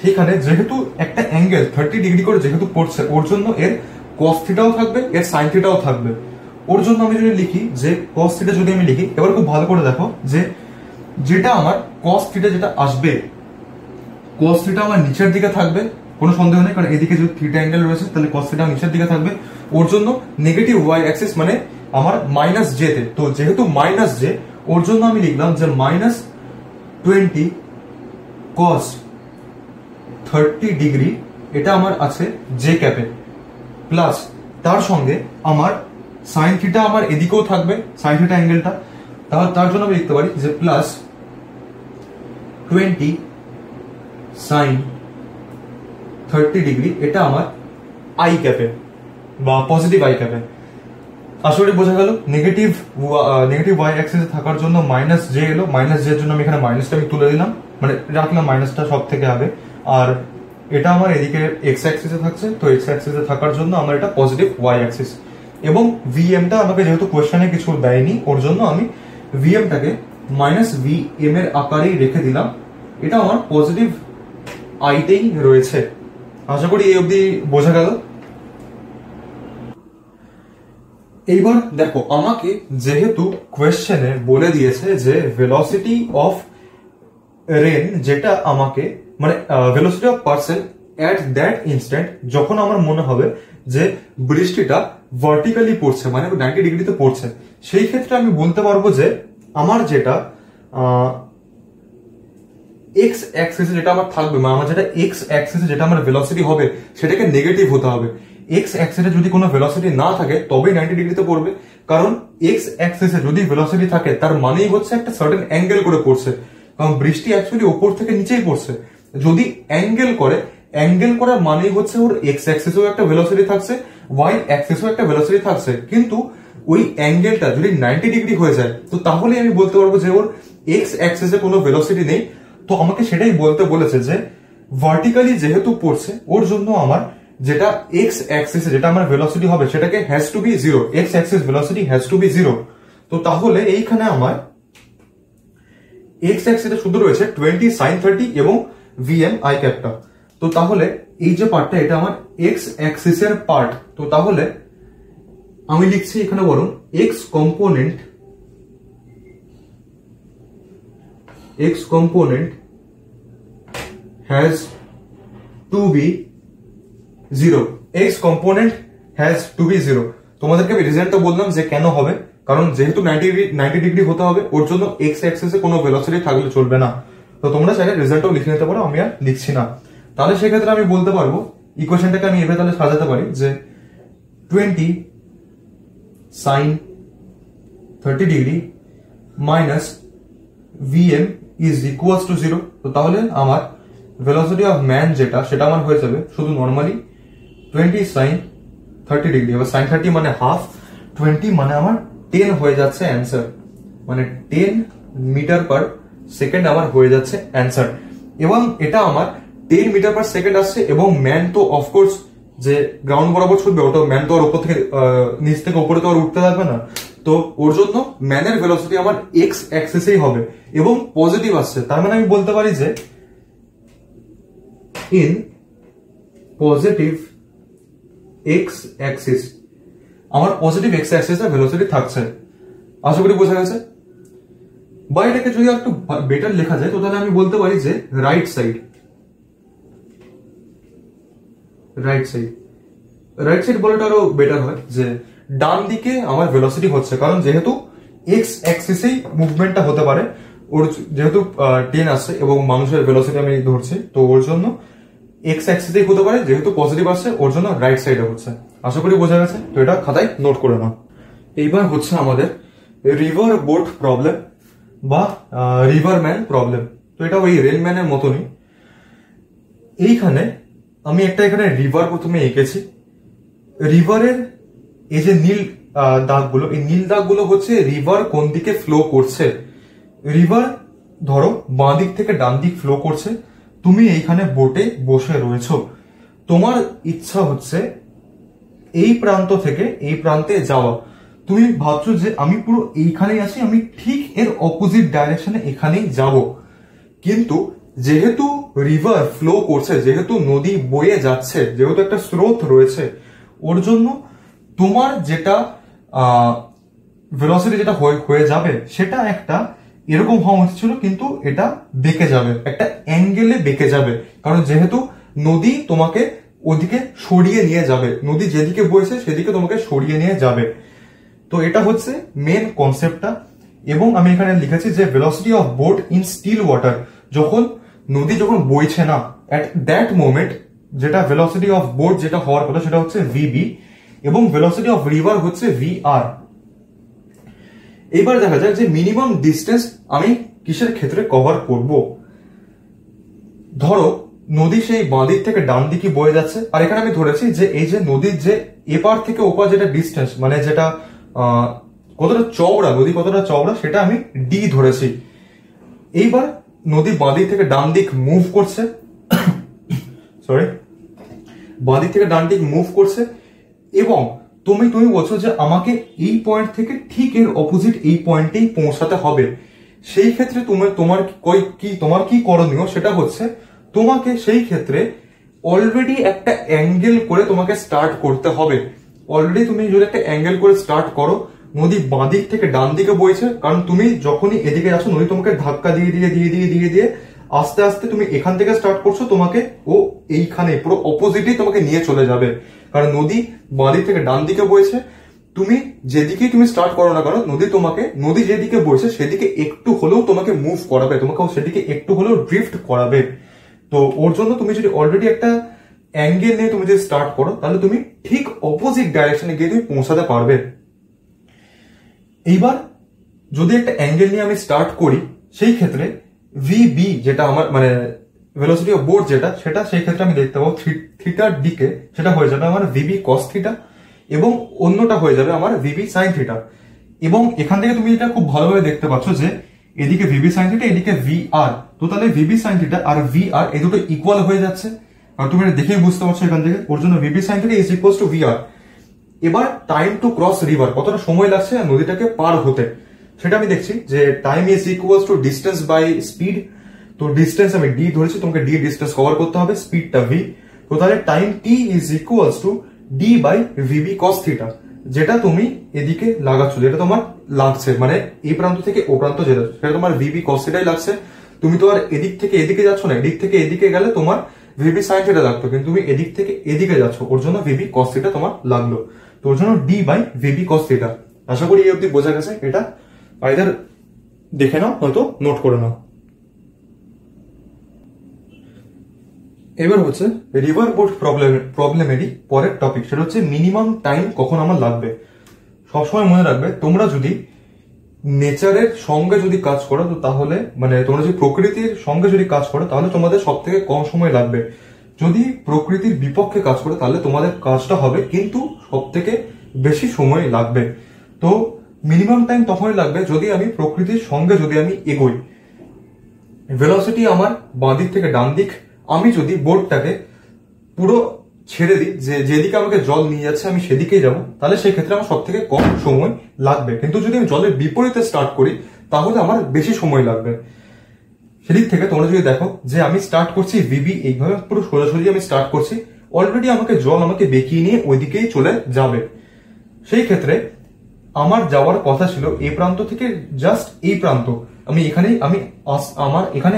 সেখানে যেহেতু একটা অ্যাঙ্গেল 30 ডিগ্রি করে যেহেতু পড়ছে, ওর জন্য এর কস থিটাও থাকবে, এর সাইন থিটাও থাকবে। ওর জন্য আমি যদি লিখি যে কস থিটা, যদি আমি লিখি, এবার খুব ভালো করে দেখো যে যেটা আমার কস থিটা যেটা আসবে, কস থিটা আমার নিচের দিকে থাকবে, কোনো সন্দেহ নেই, কারণ এদিকে যদি থিটা অ্যাঙ্গেল রয়েছে তাহলে কস থিটা নিচের দিকে থাকবে। ওর জন্য নেগেটিভ ওয়াই অ্যাক্সিস মানে আমার মাইনাস জে তে, তো যেহেতু মাইনাস জে, ওর জন্য আমি লিখলাম যে -20 cos 30 ডিগ্রি এটা আমার আছে জে ক্যাপে, প্লাস তার সঙ্গে আমার সাইন থিটা আমার এদিকেও থাকবে, সাইন থিটা অ্যাঙ্গেলটা, তার জন্য আমি লিখতে পারি যে প্লাস 20 সাইন 30 ডিগ্রি, এটা আমার আই ক্যাপে বা পজিটিভ আই ক্যাপে। আশা করি বোঝা গেল। নেগেটিভ ওয়াই অ্যাক্সিসে থাকার জন্য মাইনাস জে এলো, মাইনাস জে এর জন্য আমি এখানে মাইনাসটা আমি তুলে দিলাম, মানে রাখলাম মাইনাসটা সব থেকে আগে। আর এটা আমার এদিকে এক্স অ্যাক্সিসে থাকছে, তো এক্স অ্যাক্সিসে থাকার জন্য আমার এটা পজিটিভ ওয়াই অ্যাক্সিস। এবং ভিএমটা আমাকে যেহেতু কোয়েশ্চেনে কিছু দেয়নি, ওর জন্য আমি ভিএমটাকে মাইনাস ভিএম এর আকারেই রেখে দিলাম। এটা আমার পজিটিভ আইতেই রয়েছে। আশা করি এই অবধি বোঝা গেল। এইবার দেখো, আমাকে যেহেতু কোয়েশ্চেনে বলে দিয়েছে যে ভেলোসিটি অফ রেন, যেটা আমাকে মানে velocity of person at that instant, যখন আমার মনে হবে যে বৃষ্টিটা ভার্টিক্যালি পড়ছে, মানে 90 ডিগ্রিতে পড়ছে, সেই ক্ষেত্রে আমি বলতে পারবো যে আমার যেটা এক্স অ্যাক্সিসে যেটা আমার থাকবে, মানে আমার যেটা এক্স অ্যাক্সিসে যেটা আমার ভেলোসিটি হবে সেটাকে নেগেটিভ হতে হবে। এক্স অ্যাক্সিসে যদি কোনো ভেলোসিটি না থাকে তবেই 90 ডিগ্রিতে পড়বে, কারণ এক্স অ্যাক্সিসে যদি ভেলোসিটি থাকে তার মানেই হচ্ছে একটা সার্টেন অ্যাঙ্গেল করে পড়ছে, কারণ বৃষ্টি অ্যাকচুয়ালি উপর থেকে নিচেই পড়ছে। যদি অ্যাঙ্গেল করে, অ্যাঙ্গেল করার মানেই হচ্ছে ওর এক্স অ্যাক্সিসেও একটা ভেলোসিটি থাকছে, ওয়াই অ্যাক্সিসেও একটা ভেলোসিটি থাকছে। কিন্তু ওই অ্যাঙ্গেলটা যদি 90 ডিগ্রি হয়ে যায়, তো তাহলে আমি বলতে পারবো যে ওর এক্স অ্যাক্সিসে কোনো ভেলোসিটি নেই। তো আমাকে সেটাই বলতে বলেছে যে ভার্টিক্যালি যেহেতু পড়ছে, ওর জন্য আমার যেটা এক্স অ্যাক্সিসে যেটা আমার ভেলোসিটি হবে সেটাকে has to be zero, X axis velocity has to be zero. তো তাহলে এইখানে আমার এক্স অ্যাক্সিসে শুধু রয়েছে 20 সাইন 30 এবং ভিএম আই ক্যাপটা। তো তাহলে এই যে পার্টটা, এটা আমার এক্স অ্যাক্সিসের পার্ট। তো তাহলে আমি লিখছি এখানে বরং x component has to be 0, x component has to be 0। তোমাদেরকে আমি রিজনটা বললাম যে কেন হবে, কারণ যেহেতু 90 ডিগ্রি হতে হবে, ওর জন্য এক্স অ্যাক্সিসে কোনো ভেলোসিটি থাকলে চলবে না। তো তোমরা চাইলে রেজাল্টটাও লিখে নিতে পারো, আমি আর লিখছি না। তাহলে সেক্ষেত্রে আমি বলতে পারবো ইকুয়েশনটাকে আমি এভাবে তাহলে সাজাতে পারি যে 20 sine 30 degree minus VM is equals to 0। তো তাহলে আমার ভেলোসিটি অফ ম্যান যেটা, সেটা আমার হয়ে যাবে শুধু নর্মালি 20 সাইন 30 ডিগ্রি। এবার সাইন 30 মানে হাফ, 20 মানে আমার 10 হয়ে যাচ্ছে অ্যান্সার, মানে 10 মিটার পার সেকেন্ড আমার হয়ে যাচ্ছে অ্যান্সার। এবং এটা আমার 10 মিটার পার সেকেন্ড আসছে, এবং ম্যান তো অফকোর্স যে গ্রাউন্ড বরাবর ছুটবে, ওটা ম্যান তো আর উপর থেকে নিচ থেকে উপরে তো আর উঠতে থাকবে না। তো ওর জন্য ম্যানের ভেলোসিটি আমার এক্স অ্যাক্সিসেই হবে এবং পজিটিভ আসছে। তার মানে আমি বলতে পারি যে in positive x axis আমার পজিটিভ এক্স অ্যাক্সিসে ভেলোসিটি থাকছে। আশা করি বোঝা গেছে। বা এটাকে যদি একটু বেটার লেখা যায়, তো তাহলে আমি বলতে পারি যে রাইট সাইড বলাটা আরো বেটার হয়, যে ডান দিকে আমার ভেলোসিটি হচ্ছে, কারণ যেহেতু এক্স অ্যাক্সিসেই মুভমেন্টটা হতে পারে, ওর যেহেতু 10 আসছে এবং মানুষের ভেলোসিটি আমি ধরছি, তো ওর জন্য এক্স অ্যাক্সিসেই হতে পারে, যেহেতু পজিটিভ আসছে ওর জন্য রাইট সাইডে হচ্ছে। আশা করি বোঝা গেছে। তো এটা খাতায় নোট করে নাও। এইবার হচ্ছে আমাদের রিভার বোট প্রবলেম বা রিভারম্যান প্রবলেম। তো এটা ওই রেলম্যানের মতনই। এইখানে আমি এখানে রিভার প্রথমে এঁকেছি। রিভারের এই যে নীল দাগগুলো, এই নীল দাগগুলো হচ্ছে রিভার কোন দিকে ফ্লো করছে। রিভার ধরো বাঁ দিক থেকে ডান দিক ফ্লো করছে, তুমি এইখানে বোটে বসে রয়েছো, তোমার ইচ্ছা হচ্ছে এই প্রান্ত থেকে এই প্রান্তে যাওয়া। তুমি ভাবছো যে আমি পুরো এইখানেই আছি, আমি ঠিক এর অপোজিট ডাইরেকশনে এখানেই যাব। কিন্তু যেহেতু রিভার ফ্লো করছে, যেহেতু নদী বয়ে যাচ্ছে, যেহেতু একটা স্রোত রয়েছে, ওর জন্য তোমার যেটা ভেলোসিটি যেটা হয়ে যাবে সেটা একটা এরকম হওয়া উচিত ছিল, কিন্তু এটা বেঁকে যাবে, একটা অ্যাঙ্গেলে বেঁকে যাবে, কারণ যেহেতু নদী তোমাকে ওদিকে সরিয়ে নিয়ে যাবে, নদী যেদিকে বইছে সেদিকে তোমাকে সরিয়ে নিয়ে যাবে। তো এটা হচ্ছে মেন কনসেপ্টটা। এবং আমি এখানে লিখেছি যে velocity of boat in still water, যখন নদী যখন বইছে না, অ্যাট দ্যাট মোমেন্ট যেটা ভেলোসিটি অফ বোট যেটা হওয়ার কথা সেটা হচ্ছে ভিবি, এবং ভেলোসিটি অফ রিভার হচ্ছে ভিআর। এবার দেখা যাক যে মিনিমাম ডিস্টেন্স আমি কিসের ক্ষেত্রে কভার করব। ধরো নদী সেই বাঁ দিক থেকে ডান দিকে বয়ে যাচ্ছে, আর এখানে আমি ধরেছি যে এই যে নদীর যে এপার থেকে ওপার যেটা ডিস্টেন্স, মানে যেটা কতটা চওড়া, নদী কতটা চওড়া সেটা আমি ডি ধরেছি। এইবার নদী বাঁ দিক থেকে ডান দিক মুভ করছে, সরি, বাঁ দিক থেকে ডান দিক মুভ করছে, এবং তুমি বলছো যে আমাকে এই পয়েন্ট থেকে ঠিক এর অপোজিট এই পয়েন্টেই পৌঁছাতে হবে। সেই ক্ষেত্রে তোমার কি করণীয় সেটা হচ্ছে তোমাকে সেই ক্ষেত্রে অলরেডি একটা অ্যাঙ্গেল করে তোমাকে স্টার্ট করতে হবে। অলরেডি তুমি যদি একটা অ্যাঙ্গেল করে স্টার্ট করো, নদী বাঁ দিক থেকে ডান দিকে বইছে, কারণ তুমি যখনই এদিকে যাচ্ছ নদী তোমাকে ধাক্কা দিয়ে দিয়ে দিয়ে দিয়ে দিয়ে দিয়ে আস্তে আস্তে তুমি এখান থেকে স্টার্ট করছো, তোমাকে ও এইখানে পুরো অপোজিটই তোমাকে নিয়ে চলে যাবে, কারণ নদী বাঁ দিক থেকে ডান দিকে বইছে। তুমি যেদিকেই তুমি স্টার্ট করো না, কারণ নদী যেদিকে বইছে সেদিকে একটু হলেও তোমাকে মুভ করাবে, তোমাকে সেদিকে একটু হলেও ড্রিফট করাবে। তো ওর জন্য তুমি যদি অলরেডি একটা অ্যাঙ্গেল নিয়ে তুমি যদি স্টার্ট করো, তাহলে তুমি ঠিক অপোজিট ডাইরেকশনে গিয়ে তুমি পৌঁছাতে পারবে। এইবার যদি একটা অ্যাঙ্গেল নিয়ে আমি স্টার্ট করি, সেই ক্ষেত্রে ভিবি যেটা আমার মানে ভেলোসিটি অফ বোট যেটা, সেটা সেই ক্ষেত্রে আমি দেখতে পাবো থিটার দিকে সেটা হয়ে যাবে আমার ভিবি কস থিটা, এবং অন্যটা হয়ে যাবে আমার ভিবি সাইন থিটা। এবং এখান থেকে তুমি এটা খুব ভালোভাবে দেখতে পাচ্ছ যে এদিকে ভিবি সাইন থিটা, এদিকে ভিআর, তো তাহলে ভিবি সাইন থিটা আর ভিআর এই দুটো ইকুয়াল হয়ে যাচ্ছে, আর তুমি এটা দেখেই বুঝতে পারছো এখান থেকে। ওর জন্য VB sine theta is equals two VR. এবার টাইম টু ক্রস রিভার, কতটা সময় লাগছে নদীটাকে পার হতে, সেটা আমি দেখছি যে time is equals to distance by speed. তো ডিস্টেন্স আমি ডি ধরেছি, তোমাকে ডি ডিস্টেন্স কভার করতে হবে, স্পিডটা ভি। তো তাহলে time T is equals to D by VB cos theta, যেটা তুমি এদিকে লাগাচ্ছ, যেটা তোমার লাগছে, মানে এই প্রান্ত থেকে ও প্রান্ত যেটা, সেটা তোমার ভিবি কস থিটাই লাগছে। তুমি তো আর এদিক থেকে এদিকে যাচ্ছ না, এদিক থেকে এদিকে গেলে তোমার ভিবি সাইন থিটা লাগতো, কিন্তু তুমি এদিক থেকে এদিকে যাচ্ছ, ওর জন্য ভিবি কস থিটা তোমার লাগলো। তো ওর জন্য d by VB cos theta. আশা করি এই অবধি বোঝা গেছে। এটা আইদার দেখে নাও হয়তো নোট করে নাও। এবার হচ্ছে রিভার বোট প্রবলেমেরই পরের টপিক, সেটা হচ্ছে মিনিমাম টাইম কখন আমার লাগবে। সবসময় মনে রাখবে, তোমরা যদি নেচারের সঙ্গে যদি কাজ করো, তো তাহলে মানে তোমরা যদি প্রকৃতির সঙ্গে যদি কাজ করো, তাহলে তোমাদের সব থেকে কম সময় লাগবে। যদি প্রকৃতির বিপক্ষে কাজ করো, তাহলে তোমাদের কাজটা হবে কিন্তু সব থেকে বেশি সময় লাগবে। তো মিনিমাম টাইম তখনই লাগবে যদি আমি প্রকৃতির সঙ্গে যদি আমি এগোই। ভেলোসিটি আমার বাঁ দিক থেকে ডান দিক, আমি যদি বোটটাকে পুরো ছেড়ে দিই, যে যেদিকে আমাকে জল নিয়ে যাচ্ছে আমি সেদিকেই যাব, তাহলে সেই ক্ষেত্রে আমার সব থেকে কম সময় লাগবে। কিন্তু যদি আমি জলের বিপরীতে স্টার্ট করি, তাহলে আমার বেশি সময় লাগবে। সেদিক থেকে তোমরা যদি দেখো যে আমি স্টার্ট করছি ভিবি, এইভাবে পুরো সোজাসুজি আমি স্টার্ট করছি, অলরেডি জল আমাকে বেঁকিয়ে নিয়ে ওইদিকেই চলে যাবে। সেই ক্ষেত্রে আমার যাওয়ার কথা ছিল এই প্রান্ত থেকে জাস্ট এই প্রান্ত,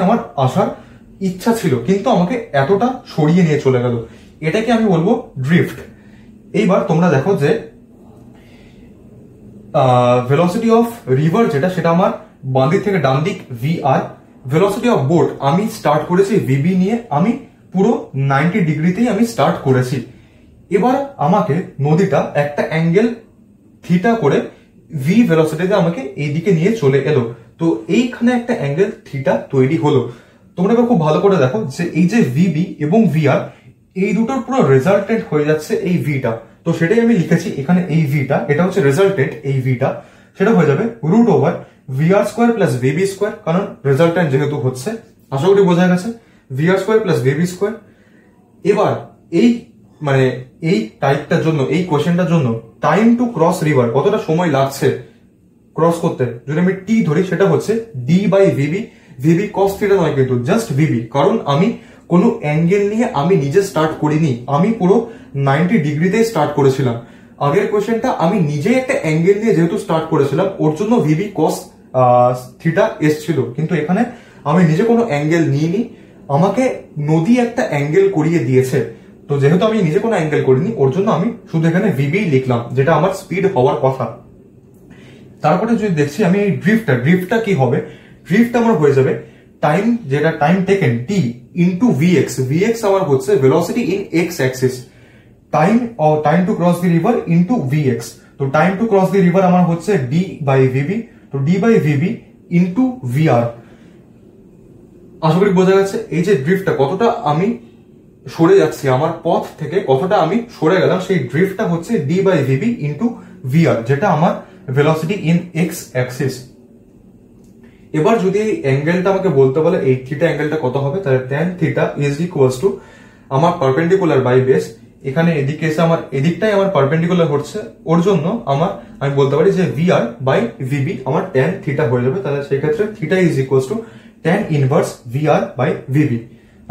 আমার আসার ইচ্ছা ছিল, কিন্তু আমাকে এতটা সরিয়ে নিয়ে চলে গেল, এটাকে আমি বলবো ড্রিফট। এইবার তোমরা দেখো যে ভেলোসিটি অফ রিভার যেটা, সেটা আমার বাঁ দিক থেকে ডান দিক ভিআর। ভেলোসিটি অফ বোট আমি স্টার্ট করেছি ভিবি নিয়ে, আমি পুরো 90 ডিগ্রিতেই আমি স্টার্ট করেছি। এবার আমাকে নদীটা একটা অ্যাঙ্গেল থিটা করে ভি ভেলোসিটিতে আমাকে এইদিকে নিয়ে চলে এলো, তো এইখানে একটা অ্যাঙ্গেল থিটা তৈরি হলো। তোমরা এবার খুব ভালো করে দেখো যে এই যে ভিবি এবং ভিআর, এই দুটোর পুরো রেজাল্টেন্ট হয়ে যাচ্ছে এই ভিটা। তো সেটাই আমি লিখেছি এখানে, এই ভিটা এটা হচ্ছে রেজাল্টেন্ট, এই ভিটা সেটা হয়ে যাবে root over VR square plus VB square, কারণ রেজাল্টেন্ট যেহেতু হচ্ছে। আশা করি বোঝা গেছে, VR square plus VB square. এবার এই টাইপটার জন্য, এই কোয়েশ্চেনটার জন্য টাইম টু ক্রস রিভার, কতটা সময় লাগছে ক্রস করতে, যদি আমি টি ধরি, সেটা হচ্ছে D by VB. VB cos theta নয় কিন্তু, জাস্ট ভিবি, কারণ আমি কোনো অ্যাঙ্গেল নিয়ে আমি নিজে স্টার্ট করিনি, আমি পুরো 90 ডিগ্রিতে স্টার্ট করেছিলাম। আগের কোয়েশ্চেনটা আমি নিজে একটা অ্যাঙ্গেল নিয়ে যেহেতু স্টার্ট করেছিলাম, ওর জন্য ভিবি কস থিটা এসছিল, কিন্তু এখানে আমি নিজে কোনো অ্যাঙ্গেল নিইনি, আমাকে নদী একটা অ্যাঙ্গেল করিয়ে দিয়েছে। তো যেহেতু আমি নিজে কোনো অ্যাঙ্গেল করিনি, ওর জন্য আমি শুধু এখানে ভিবি লিখলাম, যেটা আমার স্পিড হওয়ার কথা। তারপরে যদি দেখছি আমি এই ড্রিফটটা কি হবে, ড্রিফট আমার হয়ে যাবে টাইম, যেটা time taken T into VX. VX আমার হচ্ছে velocity in x axis, time to cross the river into VX. তো time to cross the river আমার হচ্ছে ডি বাই ভিবি, তো d by VB into VR. আশা করি বোঝা গেছে এই যে ড্রিফটটা কতটা আমি সরে যাচ্ছি, আমার পথ থেকে কতটা আমি সরে গেলাম, সেই ড্রিফটটা হচ্ছে D by VB into VR, যেটা আমার ভেলোসিটি ইন এক্স অ্যাক্সিস। এবার যদি এই অ্যাঙ্গেলটা আমাকে বলতে বলে এই থিটা অ্যাঙ্গেলটা কত হবে, তাহলে tan theta is equals two আমার পারপেন্ডিকুলার বাই বেস, এখানে এদিকে এসে আমার এদিকটাই আমার পারপেন্ডিকুলার হচ্ছে, ওর জন্য আমি বলতে পারি যে ভিআর বাই ভিবি আমার tan থিটা হয়ে যাবে। তাহলে সেই ক্ষেত্রে theta is equals to tan inverse VR by VB.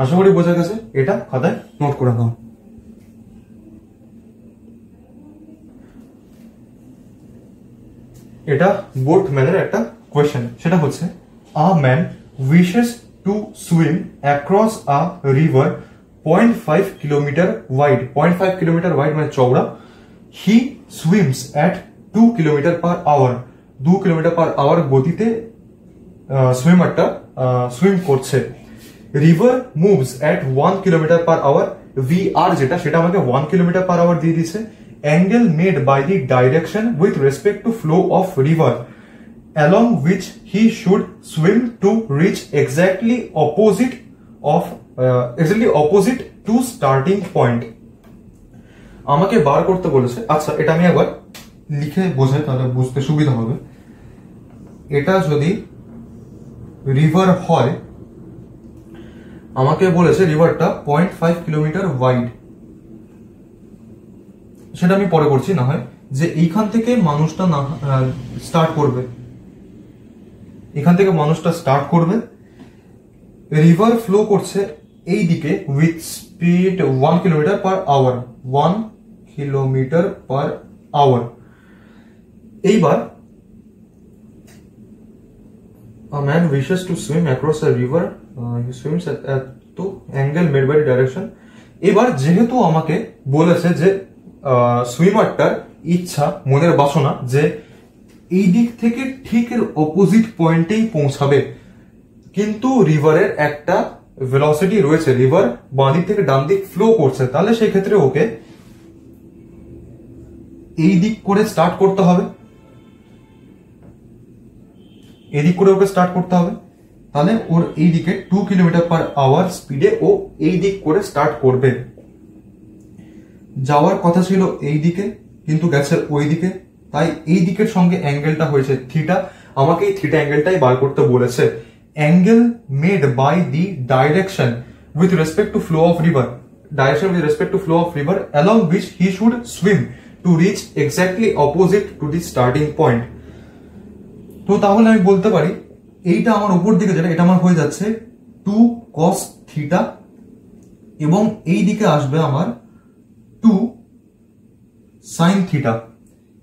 আশা করি বোঝা গেছে, এটা খাতায় নোট করে নাও। এটা বোটম্যানের একটা কোয়েশ্চেন, সেটা হচ্ছে a man wishes to swim across a river 0.5 kilometre wide, 0.5 kilometre wide মানে চওড়া। He swims at 2 kilometre per hour, 2 kilometre per hour গতিতে সুইমারটা সুইম করছে। River moves at 1 kilometre per hour, VR যেটা সেটা আমাকে 1 কিলোমিটার পার আওয়ার দিয়ে দিচ্ছে। Angle made by the direction with respect to flow of river along which he should swim to reach exactly opposite to starting point. আমাকে বার করতে বলেছে। আচ্ছা, এটা আমি একবার লিখে বোঝাই তাহলে বুঝতে সুবিধা হবে। এটা যদি রিভার হয়, আমাকে বলেছে রিভারটা 0.5 কিলোমিটার ওয়াইড, সেটা আমি পরে করছি না হয়, যে এইখান থেকে মানুষটা না স্টার্ট করবে, এখান থেকে মানুষটা স্টার্ট করবে, রিভার ফ্লো করছে এই দিকে with speed 1 kilometre per hour, 1 kilometre per hour. এইবার a man wishes to swim across a river, he swims at the angle made by the direction। এবার যেহেতু আমাকে বলেছে যে সুইমারটার ইচ্ছা, মনের বাসনা যে এই দিক থেকে ঠিক এর অপোজিট পয়েন্টেই পৌঁছাবে, কিন্তু রিভারের একটা ভেলোসিটি রয়েছে, রিভার বাঁ দিক থেকে ডান দিক ফ্লো করছে, তাহলে সেই ক্ষেত্রে ওকে এই দিক করে স্টার্ট করতে হবে, এদিক করে ওকে স্টার্ট করতে হবে। তাহলে ওর এই দিকে 2 কিলোমিটার পার আওয়ার স্পিডে ও এই দিক করে স্টার্ট করবে। যাওয়ার কথা ছিল এই দিকে, কিন্তু গেছে ওই দিকে, তাই এই দিকের সঙ্গে অ্যাঙ্গেলটা হয়েছে থিটা। আমাকে এই থিটা অ্যাঙ্গেলটাই বার করতে বলেছে। Angle made by the direction with respect to flow of river, direction with respect to flow of river along which he should swim to reach exactly opposite to the starting point. তো তাহলে আমি বলতে পারি এইটা আমার উপর দিকে যেটা, এটা আমার হয়ে যাচ্ছে 2 cos থিটা, এবং এই দিকে আসবে আমার 2 sin থিটা।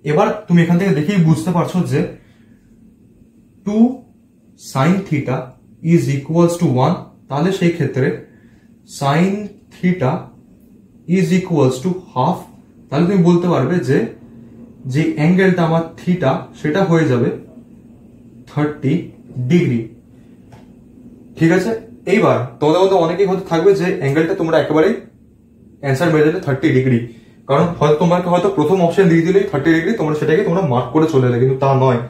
এবার তুমি এখান থেকে দেখেই বুঝতে পারছো যে 2 sin theta is equals two 1, তাহলে সেই ক্ষেত্রে sin theta is equals to half. তাহলে তুমি বলতে পারবে যে অ্যাঙ্গেলটা আমার থিটা সেটা হয়ে যাবে 30 ডিগ্রি। ঠিক আছে, এইবার তোমাদের মধ্যে অনেকেই হয়তো থাকবে যে অ্যাঙ্গেলটা তোমরা একেবারেই অ্যান্সার মেরে যাবে 30 ডিগ্রি, কারণ হয়তো তোমাকে হয়তো প্রথম অপশন দিয়ে দিলেই 30 ডিগ্রি তোমরা সেটাকে তোমরা মার্ক করে চলে এলে, কিন্তু তা নয়।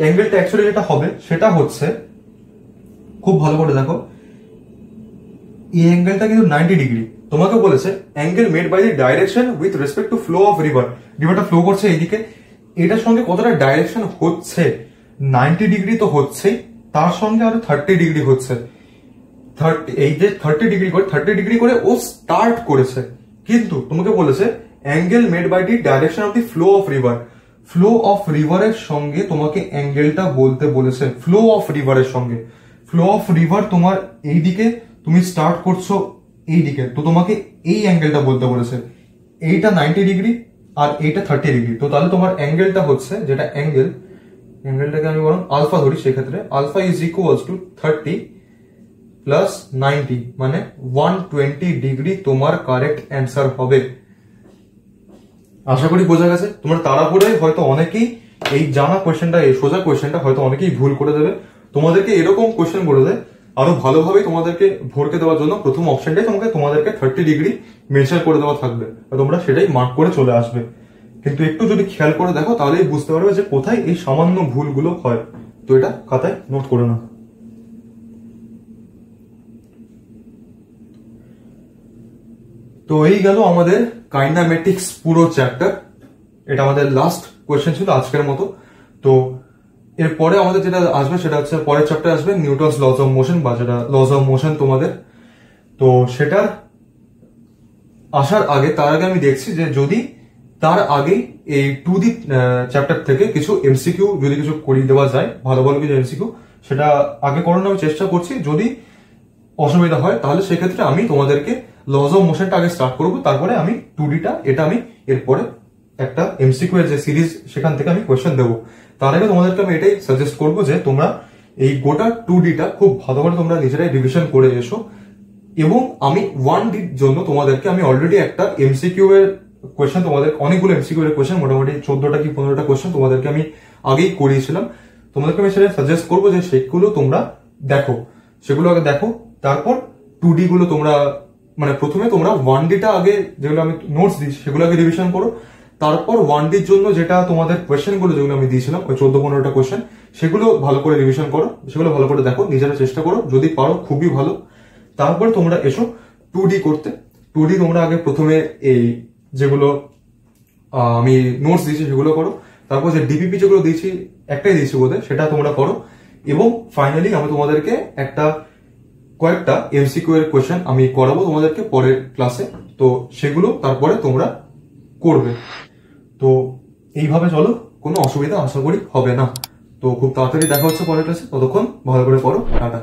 অ্যাঙ্গেলটা অ্যাকচুয়ালি যেটা হবে সেটা হচ্ছে, খুব ভালো করে দেখো, এই অ্যাঙ্গেলটা কিন্তু 90 ডিগ্রি। তোমাকে বলেছে angle made by the direction with respect to flow of river, রিভারটা ফ্লো করছে এইদিকে, এটার সঙ্গে কতটা ডাইরেকশন হচ্ছে, 90 ডিগ্রি তো হচ্ছেই, তার সঙ্গে আরো 30 ডিগ্রি হচ্ছে। এই যে 30 ডিগ্রি করে ও স্টার্ট করেছে, কিন্তু তোমাকে বলেছে angle made by the direction of the flow of river, flow of রিভারের সঙ্গে তোমাকে অ্যাঙ্গেলটা বলতে বলেছে, ফ্লো অফ রিভারের সঙ্গে। ফ্লো অফ রিভার তোমার এইদিকে, তুমি স্টার্ট করছো এইদিকে, তো তোমাকে এই অ্যাঙ্গেলটা বলতে বলেছে। এইটা 90 ডিগ্রি আর এইটা 30 ডিগ্রি, তো তাহলে তোমার অ্যাঙ্গেলটা হচ্ছে, যেটা অ্যাঙ্গেলটাকে আমি বরং আলফা ধরি, সেক্ষেত্রে আলফা ইজ ইকুয়ালস টু 30 প্লাস 90 মানে 120 ডিগ্রি তোমার কারেক্ট অ্যান্সার হবে। আশা করি বোঝা গেছে। তোমরা তাড়াহুড়ে হয়তো অনেকেই এই জানা কোয়েশ্চেনটা, এই সোজা কোয়েশ্চেনটা হয়তো অনেকেই ভুল করে দেবে। তোমাদেরকে এরকম কোয়েশ্চেন করে দেয় আরো ভালোভাবে তোমাদেরকে ভরকে দেওয়ার জন্য প্রথম অপশনটাই তোমাদেরকে 30° মেনশন করে দেওয়া থাকবে, তোমরা সেটাই মার্ক করে চলে আসবে। কিন্তু একটু যদি খেয়াল করে দেখো তাহলেই বুঝতে পারবে যে কোথায় এই সামান্য ভুলগুলো হয়। তো এটা খাতায় নোট করে নাও। তো এই গেল আমাদের কাইনামেটিক্স পুরো চ্যাপ্টার। এটা আমাদের লাস্ট কোয়েশ্চেন ছিল আজকের মতো। তো এরপরে আমাদের যেটা আসবে সেটা হচ্ছে পরের চ্যাপ্টার আসবে নিউটনস লস অফ মোশন, বা যেটা লস অফ মোশন তোমাদের। তো সেটা আসার আগে, তার আগে আমি দেখছি যে যদি তার আগে এই 2D চ্যাপ্টার থেকে কিছু এমসিকিউ যদি কিছু করিয়ে দেওয়া যায়, ভালো ভালো কিছু এমসিকিউ, সেটা আগে করানোর আমি চেষ্টা করছি। যদি অসুবিধা হয় তাহলে সেক্ষেত্রে আমি তোমাদেরকে লস অফ মোশনটা আগে স্টার্ট করবো, তারপরে আমি 2Dটা এটা আমি এরপরে একটা এমসিকিউ এর যে সিরিজ সেখান থেকে আমি কোয়েশ্চেন দেবো। তার আগে তোমাদেরকে আমি এটাই সাজেস্ট করবো যে তোমরা এই গোটা 2Dটা খুব ভালো করে তোমরা নিজেরাই রিভিশন করে এসো। এবং আমি 1D জন্য তোমাদেরকে আমি অলরেডি একটা এমসিকিউ এর কোয়েশ্চেন, তোমাদের অনেকগুলো এমসিকিউ এর কোয়েশ্চেন, মোটামুটি 14টা কি 15টা কোয়েশ্চেন তোমাদেরকে আমি আগেই করিয়েছিলাম। তোমাদেরকে আমি সেটা সাজেস্ট করবো যে সেগুলো তোমরা দেখো, সেগুলো আগে দেখো, তারপর 2D গুলো তোমরা মানে প্রথমে তোমরা 1Dটা আগে যেগুলো আমি নোটস দিচ্ছি সেগুলো আগে রিভিশন করো, তারপর 1Dর জন্য যেটা তোমাদের কোয়েশ্চেন গুলো যেগুলো আমি দিয়েছিলাম ওই 14-15টা কোয়েশ্চেন, সেগুলো ভালো করে রিভিশন করো, সেগুলো ভালো করে দেখো, নিজেরা চেষ্টা করো, যদি পারো খুবই ভালো। তারপর তোমরা এসো 2D করতে। 2D তোমরা আগে প্রথমে এই যেগুলো আমি নোটস দিয়েছি সেগুলো করো, তারপর যে ডিপিপি যেগুলো দিয়েছি, একটাই দিয়েছি বোধহয়, সেটা তোমরা করো। এবং ফাইনালি আমি তোমাদেরকে কয়েকটা এমসিকিউ এর কোয়েশ্চেন আমি করাবো তোমাদেরকে পরের ক্লাসে। তো সেগুলো তারপরে তোমরা করবে। তো এইভাবে চলো, কোনো অসুবিধা আশা করি হবে না। তো খুব তাড়াতাড়ি দেখা হচ্ছে পরের ক্লাসে, ততক্ষণ ভালো করে পড়ো, টাটা।